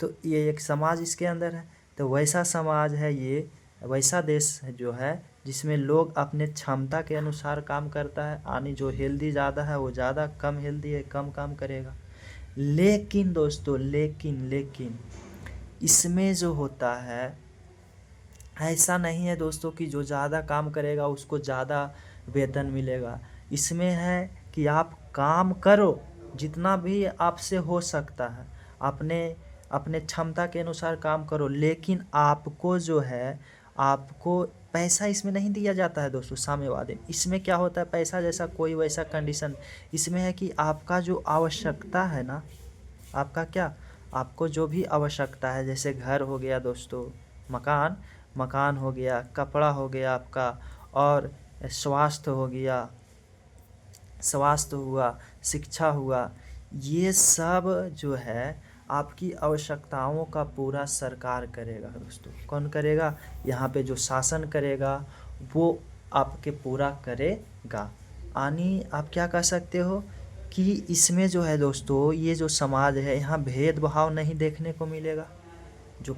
तो ये एक समाज इसके अंदर है, तो वैसा समाज है ये, वैसा देश जो है जिसमें लोग अपने क्षमता के अनुसार काम करता है, यानी जो हेल्दी ज़्यादा है वो ज़्यादा, कम हेल्दी है कम काम करेगा। लेकिन दोस्तों लेकिन इसमें जो होता है ऐसा नहीं है दोस्तों कि जो ज़्यादा काम करेगा उसको ज़्यादा वेतन मिलेगा। इसमें है कि आप काम करो जितना भी आपसे हो सकता है, अपने अपने क्षमता के अनुसार काम करो, लेकिन आपको जो है आपको पैसा इसमें नहीं दिया जाता है दोस्तों। साम्यवादी इसमें क्या होता है, पैसा जैसा कोई वैसा कंडीशन इसमें है कि आपका जो आवश्यकता है ना, आपको जो भी आवश्यकता है, जैसे घर हो गया दोस्तों, मकान हो गया, कपड़ा हो गया आपका, और स्वास्थ्य हुआ, शिक्षा हुआ, ये सब जो है आपकी आवश्यकताओं का पूरा सरकार करेगा दोस्तों। कौन करेगा? यहाँ पे जो शासन करेगा वो आपके पूरा करेगा। यानी आप क्या कह सकते हो कि इसमें जो है दोस्तों, ये जो समाज है यहाँ भेदभाव नहीं देखने को मिलेगा। जो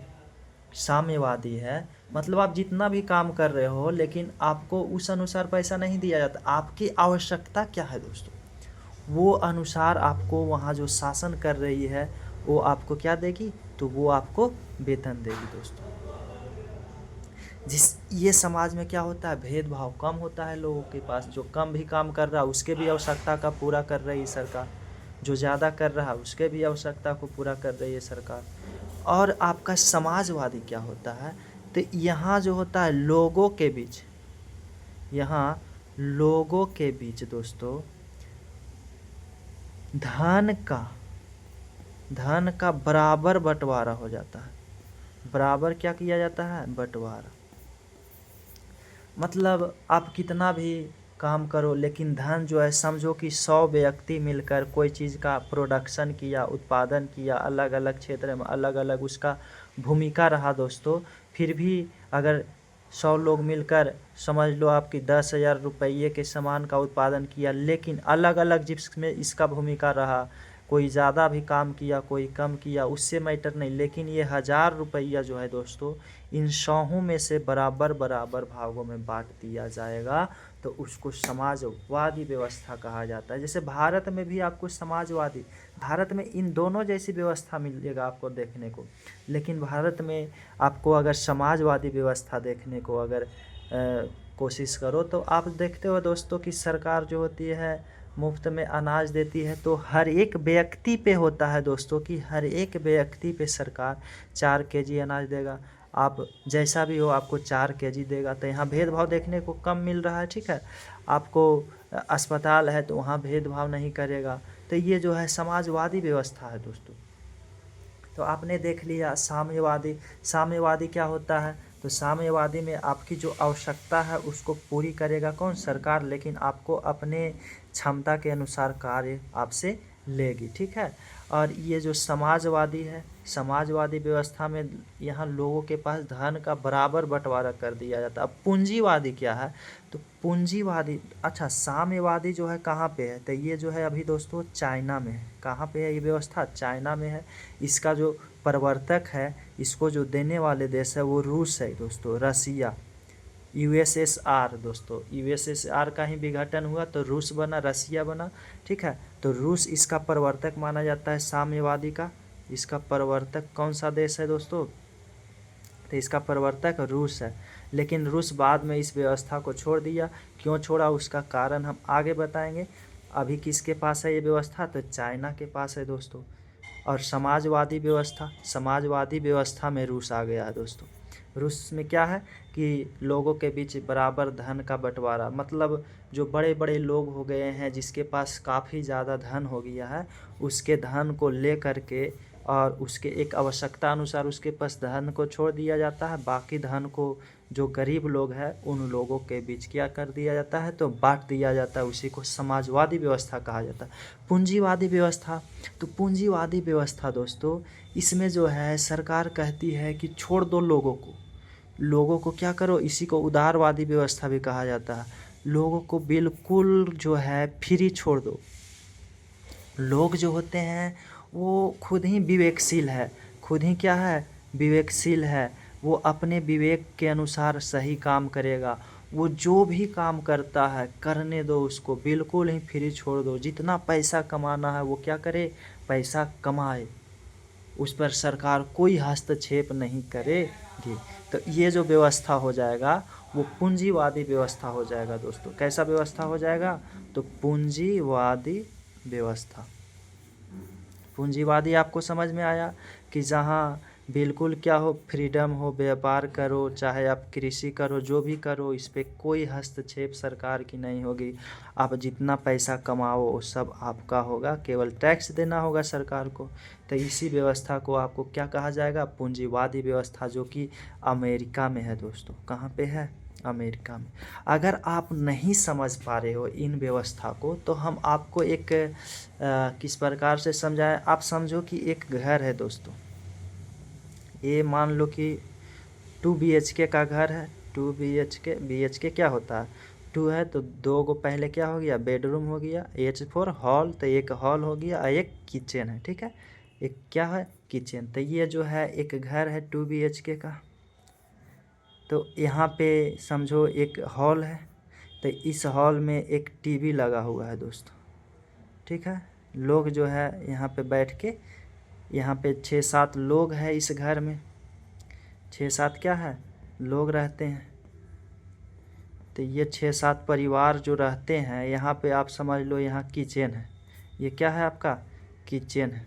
साम्यवादी है मतलब आप जितना भी काम कर रहे हो लेकिन आपको उस अनुसार पैसा नहीं दिया जाता। आपकी आवश्यकता क्या है दोस्तों, वो अनुसार आपको वहाँ जो शासन कर रही है वो आपको क्या देगी, तो वो आपको वेतन देगी दोस्तों। ये समाज में क्या होता है, भेदभाव कम होता है लोगों के पास। जो कम भी काम कर रहा है उसके भी आवश्यकता का पूरा कर रही है सरकार, जो ज़्यादा कर रहा है उसके भी आवश्यकता को पूरा कर रही है सरकार। और आपका समाजवादी क्या होता है, तो यहाँ जो होता है लोगों के बीच दोस्तों धन का बराबर बंटवारा हो जाता है। बराबर क्या किया जाता है, बंटवारा। मतलब आप कितना भी काम करो लेकिन धन जो है, समझो कि 100 व्यक्ति मिलकर कोई चीज़ का प्रोडक्शन किया, उत्पादन किया, अलग अलग क्षेत्र में अलग अलग उसका भूमिका रहा दोस्तों, फिर भी अगर 100 लोग मिलकर समझ लो आपकी 10,000 रुपये के सामान का उत्पादन किया, लेकिन अलग अलग जिसमें इसका भूमिका रहा, कोई ज़्यादा भी काम किया कोई कम किया, उससे मैटर नहीं, लेकिन ये 1,000 रुपया जो है दोस्तों इन 100 में से बराबर भागों में बांट दिया जाएगा, तो उसको समाजवादी व्यवस्था कहा जाता है। जैसे भारत में भी आपको भारत में इन दोनों जैसी व्यवस्था मिलेगा आपको देखने को, लेकिन भारत में आपको अगर समाजवादी व्यवस्था देखने को अगर कोशिश करो तो आप देखते हो दोस्तों कि सरकार जो होती है मुफ्त में अनाज देती है, तो हर एक व्यक्ति पे होता है दोस्तों कि हर एक व्यक्ति पे सरकार 4 केजी अनाज देगा। आप जैसा भी हो आपको 4 केजी देगा, तो यहाँ भेदभाव देखने को कम मिल रहा है। ठीक है, आपको अस्पताल है तो वहाँ भेदभाव नहीं करेगा। तो ये जो है समाजवादी व्यवस्था है दोस्तों। तो आपने देख लिया साम्यवादी क्या होता है। तो साम्यवादी में आपकी जो आवश्यकता है उसको पूरी करेगा कौन, सरकार, लेकिन आपको अपने क्षमता के अनुसार कार्य आपसे लेगी, ठीक है। और ये जो समाजवादी है, समाजवादी व्यवस्था में यहाँ लोगों के पास धन का बराबर बंटवारा कर दिया जाता है। अब पूंजीवादी क्या है, तो पूंजीवादी, अच्छा साम्यवादी जो है कहाँ पे है, तो ये जो है अभी दोस्तों चाइना में है। कहाँ पे है ये व्यवस्था, चाइना में है। इसका जो प्रवर्तक है, इसको जो देने वाले देश है वो रूस है दोस्तों, रसिया, यूएसएसआर दोस्तों, यूएसएसआर का ही विघटन हुआ तो रूस बना, रसिया बना, ठीक है। तो रूस इसका प्रवर्तक माना जाता है साम्यवादी का। इसका प्रवर्तक कौन सा देश है दोस्तों, तो इसका प्रवर्तक रूस है। लेकिन रूस बाद में इस व्यवस्था को छोड़ दिया। क्यों छोड़ा उसका कारण हम आगे बताएंगे। अभी किसके पास है ये व्यवस्था, तो चाइना के पास है दोस्तों। और समाजवादी व्यवस्था, समाजवादी व्यवस्था में रूस आ गया है दोस्तों। रूस में क्या है कि लोगों के बीच बराबर धन का बंटवारा, मतलब जो बड़े बड़े लोग हो गए हैं, जिसके पास काफ़ी ज़्यादा धन हो गया है, उसके धन को ले करके और उसके एक आवश्यकता अनुसार उसके पास धन को छोड़ दिया जाता है। बाकी धन को जो गरीब लोग हैं उन लोगों के बीच क्या कर दिया जाता है, तो बांट दिया जाता है। उसी को समाजवादी व्यवस्था कहा जाता है। पूंजीवादी व्यवस्था, तो पूंजीवादी व्यवस्था दोस्तों, इसमें जो है सरकार कहती है कि छोड़ दो लोगों को, लोगों को क्या करो, इसी को उदारवादी व्यवस्था भी कहा जाता है। लोगों को बिल्कुल जो है फ्री छोड़ दो। लोग जो होते हैं वो खुद ही विवेकशील है, खुद ही क्या है, विवेकशील है। वो अपने विवेक के अनुसार सही काम करेगा। वो जो भी काम करता है करने दो उसको, बिल्कुल ही फ्री छोड़ दो। जितना पैसा कमाना है वो क्या करे, पैसा कमाए, उस पर सरकार कोई हस्तक्षेप नहीं करेगी। तो ये जो व्यवस्था हो जाएगा वो पूंजीवादी व्यवस्था हो जाएगा दोस्तों। कैसा व्यवस्था हो जाएगा, तो पूंजीवादी व्यवस्था। पूंजीवादी आपको समझ में आया कि जहाँ बिल्कुल क्या हो, फ्रीडम हो, व्यापार करो, चाहे आप कृषि करो, जो भी करो, इस पे कोई हस्तक्षेप सरकार की नहीं होगी। आप जितना पैसा कमाओ वो सब आपका होगा, केवल टैक्स देना होगा सरकार को। तो इसी व्यवस्था को आपको क्या कहा जाएगा, पूंजीवादी व्यवस्था, जो कि अमेरिका में है दोस्तों। कहाँ पे है, अमेरिका में। अगर आप नहीं समझ पा रहे हो इन व्यवस्था को, तो हम आपको एक किस प्रकार से समझाएं। आप समझो कि एक घर है दोस्तों, ये मान लो कि 2 BHK का घर है। 2 BHK क्या होता है, 2 है तो 2 को पहले क्या हो गया, बेडरूम हो गया, H फॉर हॉल, तो एक हॉल हो गया, एक किचन है, ठीक है। एक क्या है, किचन। तो ये जो है एक घर है 2 BHK का। तो यहाँ पे समझो एक हॉल है, तो इस हॉल में एक टीवी लगा हुआ है दोस्तों, ठीक है। लोग जो है यहाँ पे बैठ के, यहाँ पे 6-7 लोग हैं इस घर में, 6-7 क्या है, लोग रहते हैं। तो ये 6-7 परिवार जो रहते हैं यहाँ पे, आप समझ लो यहाँ किचन है। ये क्या है आपका, किचन है,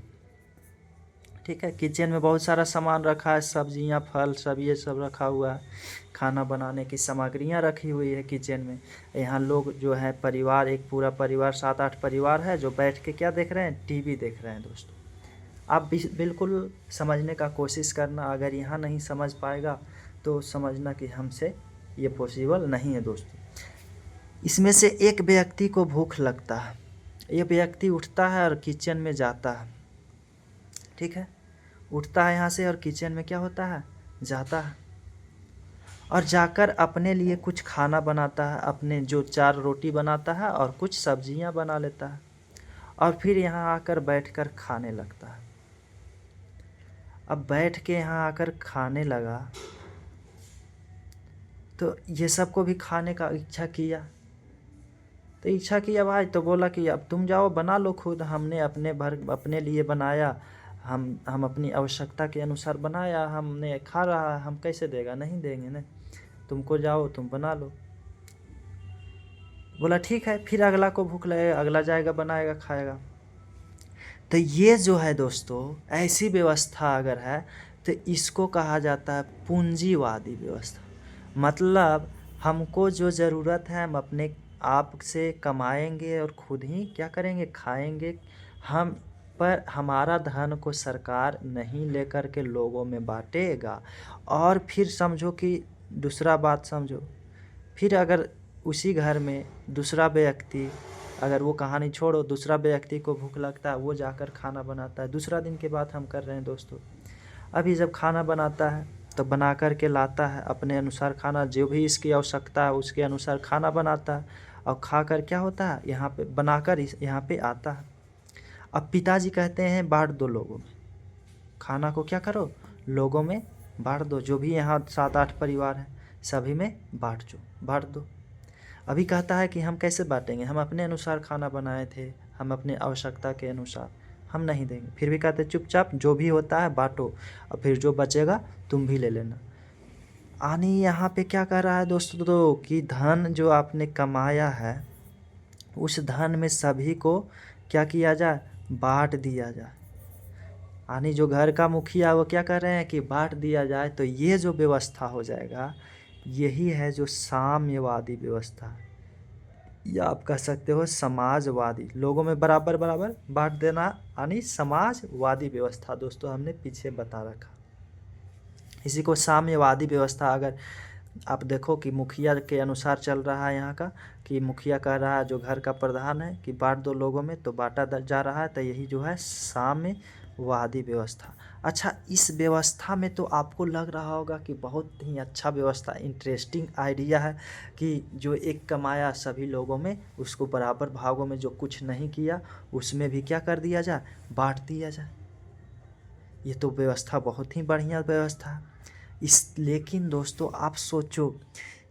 ठीक है। किचन में बहुत सारा सामान रखा है, सब्जियां, फल, सब ये सब रखा हुआ है। खाना बनाने की सामग्रियां रखी हुई है किचन में। यहाँ लोग जो है परिवार, एक पूरा परिवार, 7-8 परिवार है जो बैठ के क्या देख रहे हैं, टीवी देख रहे हैं दोस्तों। आप बिल्कुल समझने का कोशिश करना। अगर यहाँ नहीं समझ पाएगा तो समझना कि हमसे ये पॉसिबल नहीं है दोस्तों। इसमें से एक व्यक्ति को भूख लगता है, ये व्यक्ति उठता है और किचन में जाता है, ठीक है। उठता है यहाँ से और किचन में क्या होता है, जाता है, और जाकर अपने लिए कुछ खाना बनाता है। अपने जो 4 रोटी बनाता है और कुछ सब्जियां बना लेता है, और फिर यहाँ आकर बैठकर खाने लगता है। अब बैठ के यहाँ आकर खाने लगा तो ये सबको भी खाने का इच्छा किया। तो इच्छा किया भाई, तो बोला कि अब तुम जाओ बना लो खुद, हमने अपने लिए बनाया, हम अपनी आवश्यकता के अनुसार बनाया, हमने खा रहा है, हम कैसे देगा, नहीं देंगे ना, तुमको जाओ तुम बना लो। बोला ठीक है। फिर अगला को भूख लगेगा, अगला जाएगा बनाएगा खाएगा। तो ये जो है दोस्तों, ऐसी व्यवस्था अगर है तो इसको कहा जाता है पूंजीवादी व्यवस्था। मतलब हमको जो ज़रूरत है हम अपने आप से कमाएंगे और खुद ही क्या करेंगे, खाएंगे। हम पर हमारा धन को सरकार नहीं लेकर के लोगों में बांटेगा। और फिर समझो कि दूसरा बात समझो, फिर अगर उसी घर में दूसरा व्यक्ति अगर वो कहानी छोड़ो, दूसरा व्यक्ति को भूख लगता है, वो जाकर खाना बनाता है। दूसरा दिन की बात हम कर रहे हैं दोस्तों। अभी जब खाना बनाता है तो बना कर के लाता है अपने अनुसार खाना, जो भी इसकी आवश्यकता है उसके अनुसार खाना बनाता है, और खाकर क्या होता है यहाँ पे बनाकर यहाँ पे आता है। अब पिताजी कहते हैं बांट दो लोगों में, खाना को क्या करो, लोगों में बांट दो, जो भी यहाँ 7-8 परिवार हैं सभी में बांट दो। अभी कहता है कि हम कैसे बांटेंगे, हम अपने अनुसार खाना बनाए थे, हम अपने आवश्यकता के अनुसार, हम नहीं देंगे। फिर भी कहते चुपचाप जो भी होता है बांटो, और फिर जो बचेगा तुम भी ले लेना। आनी यहाँ पे क्या कह रहा है दोस्तों, तो कि धन जो आपने कमाया है उस धन में सभी को क्या किया जाए, बांट दिया जाए। यानी जो घर का मुखिया वो क्या कर रहे हैं कि बांट दिया जाए। तो ये जो व्यवस्था हो जाएगा, यही है जो साम्यवादी व्यवस्था, या आप कह सकते हो समाजवादी, लोगों में बराबर बराबर बांट देना, यानी समाजवादी व्यवस्था दोस्तों हमने पीछे बता रखा। इसी को साम्यवादी व्यवस्था, अगर आप देखो कि मुखिया के अनुसार चल रहा है यहाँ का, कि मुखिया कह रहा है जो घर का प्रधान है कि बांट दो लोगों में, तो बांटा जा रहा है, तो यही जो है साम्यवादी व्यवस्था। अच्छा, इस व्यवस्था में तो आपको लग रहा होगा कि बहुत ही अच्छा व्यवस्था, इंटरेस्टिंग आइडिया है कि जो एक कमाया सभी लोगों में, उसको बराबर भागों में, जो कुछ नहीं किया उसमें भी क्या कर दिया जाए, बांट दिया जाए। ये तो व्यवस्था बहुत ही बढ़िया व्यवस्था है। लेकिन दोस्तों आप सोचो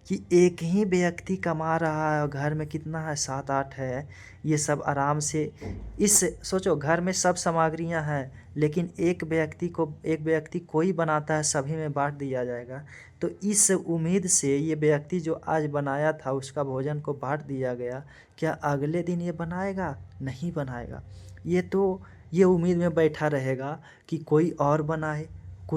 कि एक ही व्यक्ति कमा रहा है और घर में कितना है, 7-8 है, ये सब आराम से, इस सोचो घर में सब सामग्रियां हैं, लेकिन एक व्यक्ति कोई बनाता है, सभी में बांट दिया जाएगा। तो इस उम्मीद से ये व्यक्ति जो आज बनाया था उसका भोजन को बांट दिया गया, क्या अगले दिन ये बनाएगा, नहीं बनाएगा। ये उम्मीद में बैठा रहेगा कि कोई और बनाए,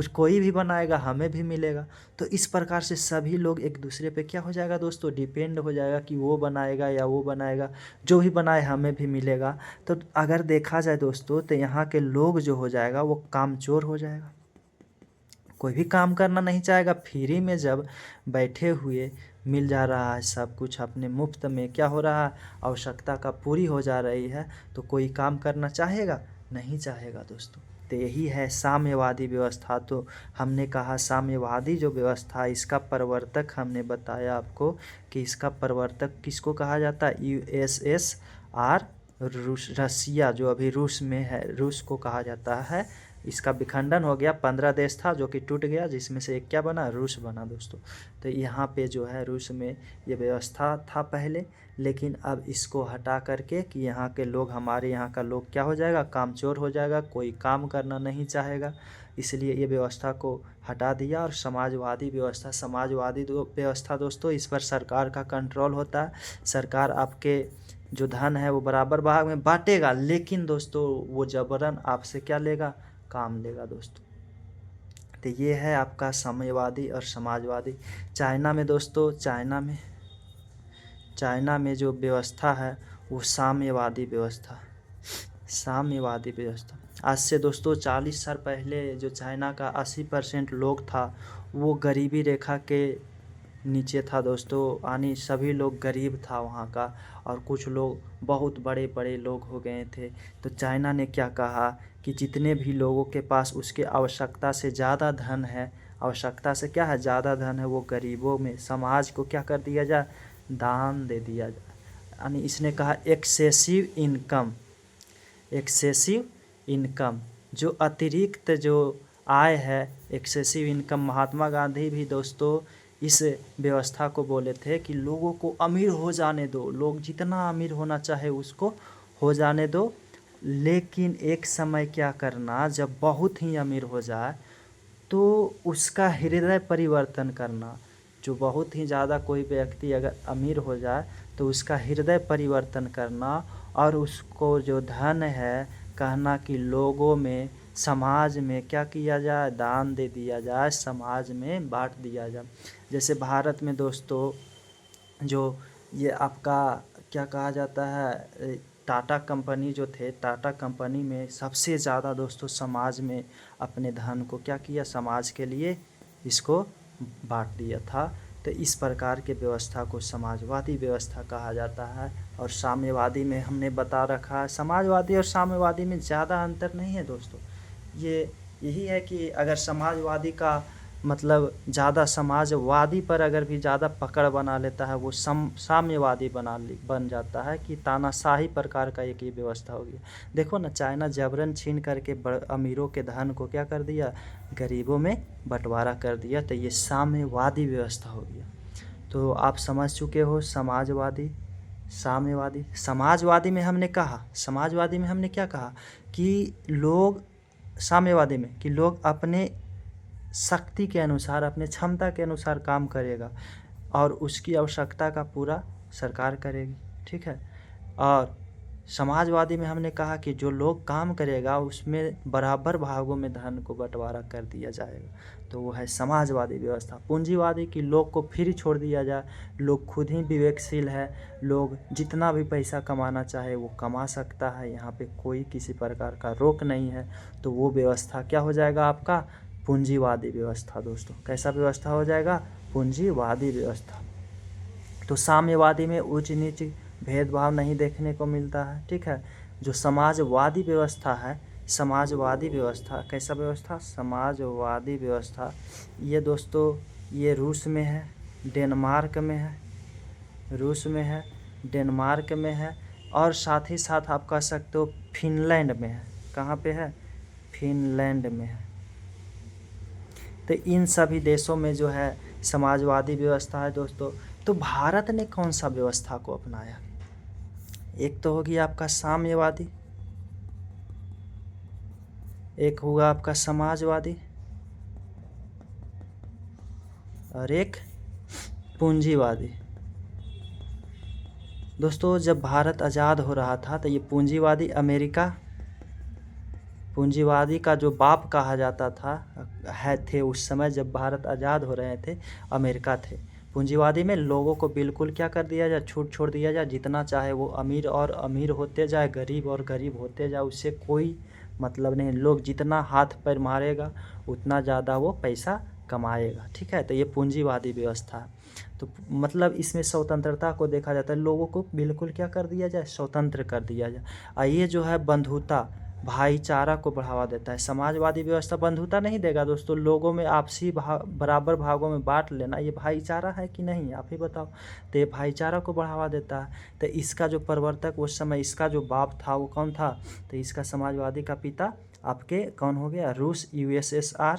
कोई भी बनाएगा हमें भी मिलेगा। तो इस प्रकार से सभी लोग एक दूसरे पे क्या हो जाएगा दोस्तों, डिपेंड हो जाएगा कि वो बनाएगा या वो बनाएगा, जो भी बनाए हमें भी मिलेगा। तो अगर देखा जाए दोस्तों, तो यहाँ के लोग जो हो जाएगा वो कामचोर हो जाएगा, कोई भी काम करना नहीं चाहेगा। फ्री में जब बैठे हुए मिल जा रहा है सब कुछ अपने मुफ्त में, क्या हो रहा है, आवश्यकता का पूरी हो जा रही है, तो कोई काम करना चाहेगा, नहीं चाहेगा दोस्तों। तो यही है साम्यवादी व्यवस्था। तो हमने कहा साम्यवादी जो व्यवस्था, इसका प्रवर्तक हमने बताया आपको कि इसका प्रवर्तक किसको कहा जाता है, USSR, रसिया जो अभी रूस में है, रूस को कहा जाता है। इसका विखंडन हो गया, 15 देश था जो कि टूट गया, जिसमें से एक क्या बना, रूस बना दोस्तों। तो यहाँ पे जो है रूस में ये व्यवस्था था पहले, लेकिन अब इसको हटा करके कि यहाँ के लोग, हमारे यहाँ का लोग क्या हो जाएगा, कामचोर हो जाएगा, कोई काम करना नहीं चाहेगा, इसलिए ये व्यवस्था को हटा दिया। और समाजवादी व्यवस्था दोस्तों, इस पर सरकार का कंट्रोल होता है। सरकार आपके जो धन है वो बराबर भाग में बांटेगा, लेकिन दोस्तों वो जबरन आपसे क्या लेगा, काम लेगा दोस्तों। तो ये है आपका साम्यवादी और समाजवादी। चाइना में दोस्तों, चाइना में जो व्यवस्था है वो साम्यवादी व्यवस्था। आज से दोस्तों 40 साल पहले जो चाइना का 80% लोग था वो गरीबी रेखा के नीचे था दोस्तों, यानी सभी लोग गरीब था वहाँ का, और कुछ लोग बहुत बड़े बड़े लोग हो गए थे। तो चाइना ने क्या कहा कि जितने भी लोगों के पास उसके आवश्यकता से ज़्यादा धन है, आवश्यकता से क्या है, ज़्यादा धन है, वो गरीबों में, समाज को क्या कर दिया जाए, दान दे दिया जाए। यानी इसने कहा एक्सेसिव इनकम, जो अतिरिक्त जो आय है, एक्सेसिव इनकम। महात्मा गांधी भी दोस्तों इस व्यवस्था को बोले थे कि लोगों को अमीर हो जाने दो, लोग जितना अमीर होना चाहे उसको हो जाने दो, लेकिन एक समय क्या करना, जब बहुत ही अमीर हो जाए तो उसका हृदय परिवर्तन करना। जो बहुत ही ज़्यादा कोई व्यक्ति अगर अमीर हो जाए तो उसका हृदय परिवर्तन करना, और उसको जो धन है कहना कि लोगों में, समाज में क्या किया जाए, दान दे दिया जाए, समाज में बांट दिया जाए। जैसे भारत में दोस्तों जो ये आपका क्या कहा जाता है, टाटा कंपनी जो थे, टाटा कंपनी में सबसे ज़्यादा दोस्तों समाज में अपने धन को क्या किया, समाज के लिए इसको बांट दिया था। तो इस प्रकार के व्यवस्था को समाजवादी व्यवस्था कहा जाता है। और साम्यवादी में हमने बता रखा है। समाजवादी और साम्यवादी में ज़्यादा अंतर नहीं है दोस्तों। यही है कि अगर समाजवादी का मतलब ज़्यादा समाजवादी पर अगर भी ज़्यादा पकड़ बना लेता है वो साम्यवादी बन जाता है कि तानाशाही प्रकार का एक ये व्यवस्था हो गया। देखो ना, चाइना जबरन छीन करके अमीरों के धन को क्या कर दिया, गरीबों में बंटवारा कर दिया, तो ये साम्यवादी व्यवस्था हो गया। तो आप समझ चुके हो साम्यवादी। समाजवादी में हमने क्या कहा कि लोग, साम्यवादी में कि लोग अपने शक्ति के अनुसार, अपने क्षमता के अनुसार काम करेगा और उसकी आवश्यकता का पूरा सरकार करेगी, ठीक है। और समाजवादी में हमने कहा कि जो लोग काम करेगा उसमें बराबर भागों में धन को बंटवारा कर दिया जाएगा, तो वो है समाजवादी व्यवस्था। पूंजीवादी कि लोग को फ्री छोड़ दिया जाए, लोग खुद ही विवेकशील है, लोग जितना भी पैसा कमाना चाहे वो कमा सकता है, यहाँ पे कोई किसी प्रकार का रोक नहीं है, तो वो व्यवस्था क्या हो जाएगा आपका, पूंजीवादी व्यवस्था। दोस्तों कैसा व्यवस्था हो जाएगा, पूंजीवादी व्यवस्था। तो साम्यवादी में उच्च नीच भेदभाव नहीं देखने को मिलता है, ठीक है। जो समाजवादी व्यवस्था है, समाजवादी व्यवस्था कैसा व्यवस्था, समाजवादी व्यवस्था, ये दोस्तों ये रूस में है, डेनमार्क में है, रूस में है, डेनमार्क में है, और साथ ही साथ आप कह सकते हो फिनलैंड में है। कहाँ पे है, फिनलैंड में है। तो इन सभी देशों में जो है समाजवादी व्यवस्था है दोस्तों। तो भारत ने कौन सा व्यवस्था को अपनाया, एक तो होगी आपका साम्यवादी, एक होगा आपका समाजवादी, और एक पूंजीवादी। दोस्तों जब भारत आज़ाद हो रहा था तो ये पूंजीवादी अमेरिका, पूंजीवादी का जो बाप कहा जाता था थे उस समय जब भारत आज़ाद हो रहे थे, अमेरिका थे। पूंजीवादी में लोगों को बिल्कुल क्या कर दिया जाए, छूट छोड़ दिया जाए, जितना चाहे वो अमीर और अमीर होते जाए, गरीब और गरीब होते जाए, उससे कोई मतलब नहीं। लोग जितना हाथ पैर मारेगा उतना ज़्यादा वो पैसा कमाएगा, ठीक है। तो ये पूंजीवादी व्यवस्था है। तो मतलब इसमें स्वतंत्रता को देखा जाता है, लोगों को बिल्कुल क्या कर दिया जाए, स्वतंत्र कर दिया जाए। और ये जो है बंधुता, भाईचारा को बढ़ावा देता है। समाजवादी व्यवस्था बंधुता नहीं देगा दोस्तों, लोगों में आपसी बराबर भागों में बांट लेना, ये भाईचारा है कि नहीं, आप ही बताओ। तो ये भाईचारा को बढ़ावा देता है। तो इसका जो प्रवर्तक उस समय इसका जो बाप था वो कौन था, तो इसका समाजवादी का पिता आपके कौन हो गया, रूस, USSR,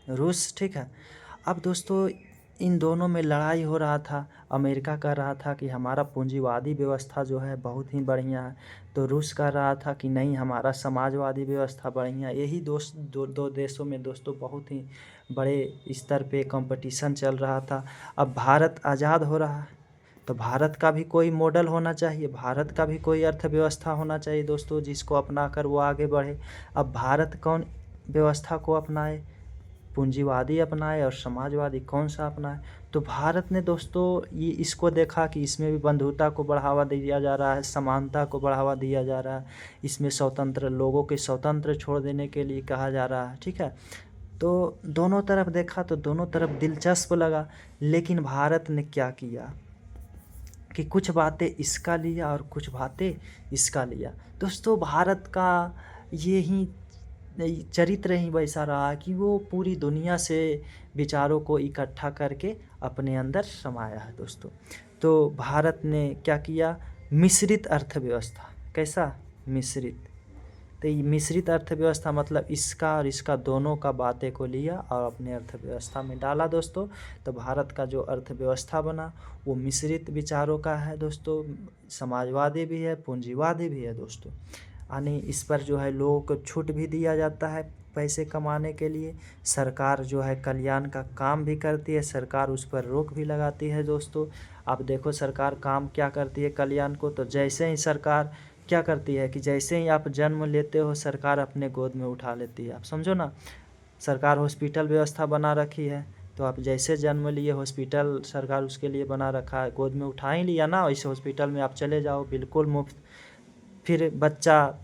रूस, ठीक है। अब दोस्तों इन दोनों में लड़ाई हो रहा था। अमेरिका कह रहा था कि हमारा पूंजीवादी व्यवस्था जो है बहुत ही बढ़िया है, तो रूस कह रहा था कि नहीं हमारा समाजवादी व्यवस्था बढ़िया। यही दो देशों में दोस्तों बहुत ही बड़े स्तर पे कंपटीशन चल रहा था। अब भारत आज़ाद हो रहा है तो भारत का भी कोई मॉडल होना चाहिए, भारत का भी कोई अर्थव्यवस्था होना चाहिए दोस्तों, जिसको अपना कर वो आगे बढ़े। अब भारत कौन व्यवस्था को अपनाए, पूंजीवादी अपनाए और समाजवादी कौन सा अपनाए। तो भारत ने दोस्तों ये इसको देखा कि इसमें भी बंधुता को बढ़ावा दिया जा रहा है, समानता को बढ़ावा दिया जा रहा है, इसमें स्वतंत्र लोगों के स्वतंत्र छोड़ देने के लिए कहा जा रहा है, ठीक है। तो दोनों तरफ देखा तो दोनों तरफ दिलचस्प लगा, लेकिन भारत ने क्या किया कि कुछ बातें इसका लिया और कुछ बातें इसका लिया। दोस्तों भारत का ये ही चरित्र ही वैसा रहा कि वो पूरी दुनिया से विचारों को इकट्ठा करके अपने अंदर समाया है दोस्तों। तो भारत ने क्या किया, मिश्रित अर्थव्यवस्था, कैसा, मिश्रित। तो ये मिश्रित अर्थव्यवस्था मतलब इसका और इसका दोनों का बातें को लिया और अपने अर्थव्यवस्था में डाला दोस्तों। तो भारत का जो अर्थव्यवस्था बना वो मिश्रित विचारों का है दोस्तों, समाजवादी भी है, पूंजीवादी भी है दोस्तों। यानी इस पर जो है लोगों को छूट भी दिया जाता है पैसे कमाने के लिए, सरकार जो है कल्याण का काम भी करती है, सरकार उस पर रोक भी लगाती है दोस्तों। आप देखो सरकार काम क्या करती है कल्याण को, तो जैसे ही सरकार क्या करती है कि जैसे ही आप जन्म लेते हो सरकार अपने गोद में उठा लेती है। आप समझो ना, सरकार हॉस्पिटल व्यवस्था बना रखी है, तो आप जैसे जन्म लिए हॉस्पिटल सरकार उसके लिए बना रखा है, गोद में उठा ही लिया ना, इस हॉस्पिटल में आप चले जाओ बिल्कुल मुफ्त। फिर बच्चा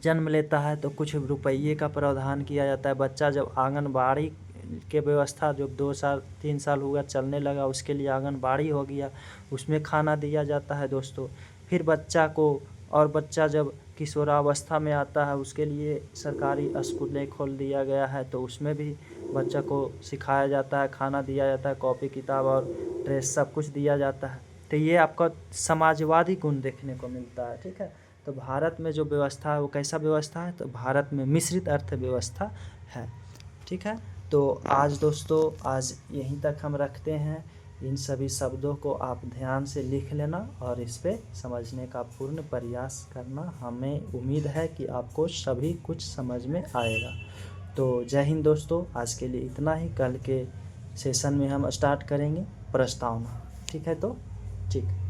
जन्म लेता है तो कुछ रुपये का प्रावधान किया जाता है, बच्चा जब आंगनबाड़ी के व्यवस्था जो 2 साल 3 साल हुआ चलने लगा, उसके लिए आंगनबाड़ी हो गया, उसमें खाना दिया जाता है दोस्तों। फिर बच्चा को, और बच्चा जब किशोरावस्था में आता है उसके लिए सरकारी स्कूलें खोल दिया गया है, तो उसमें भी बच्चा को सिखाया जाता है, खाना दिया जाता है, कॉपी किताब और ड्रेस सब कुछ दिया जाता है। तो ये आपका समाजवादी गुण देखने को मिलता है, ठीक है। तो भारत में जो व्यवस्था है वो कैसा व्यवस्था है, तो भारत में मिश्रित अर्थव्यवस्था है, ठीक है। तो आज दोस्तों, आज यहीं तक हम रखते हैं। इन सभी शब्दों को आप ध्यान से लिख लेना और इस पे समझने का पूर्ण प्रयास करना। हमें उम्मीद है कि आपको सभी कुछ समझ में आएगा। तो जय हिंद दोस्तों, आज के लिए इतना ही। कल के सेशन में हम स्टार्ट करेंगे प्रस्तावना, ठीक है। तो ठीक।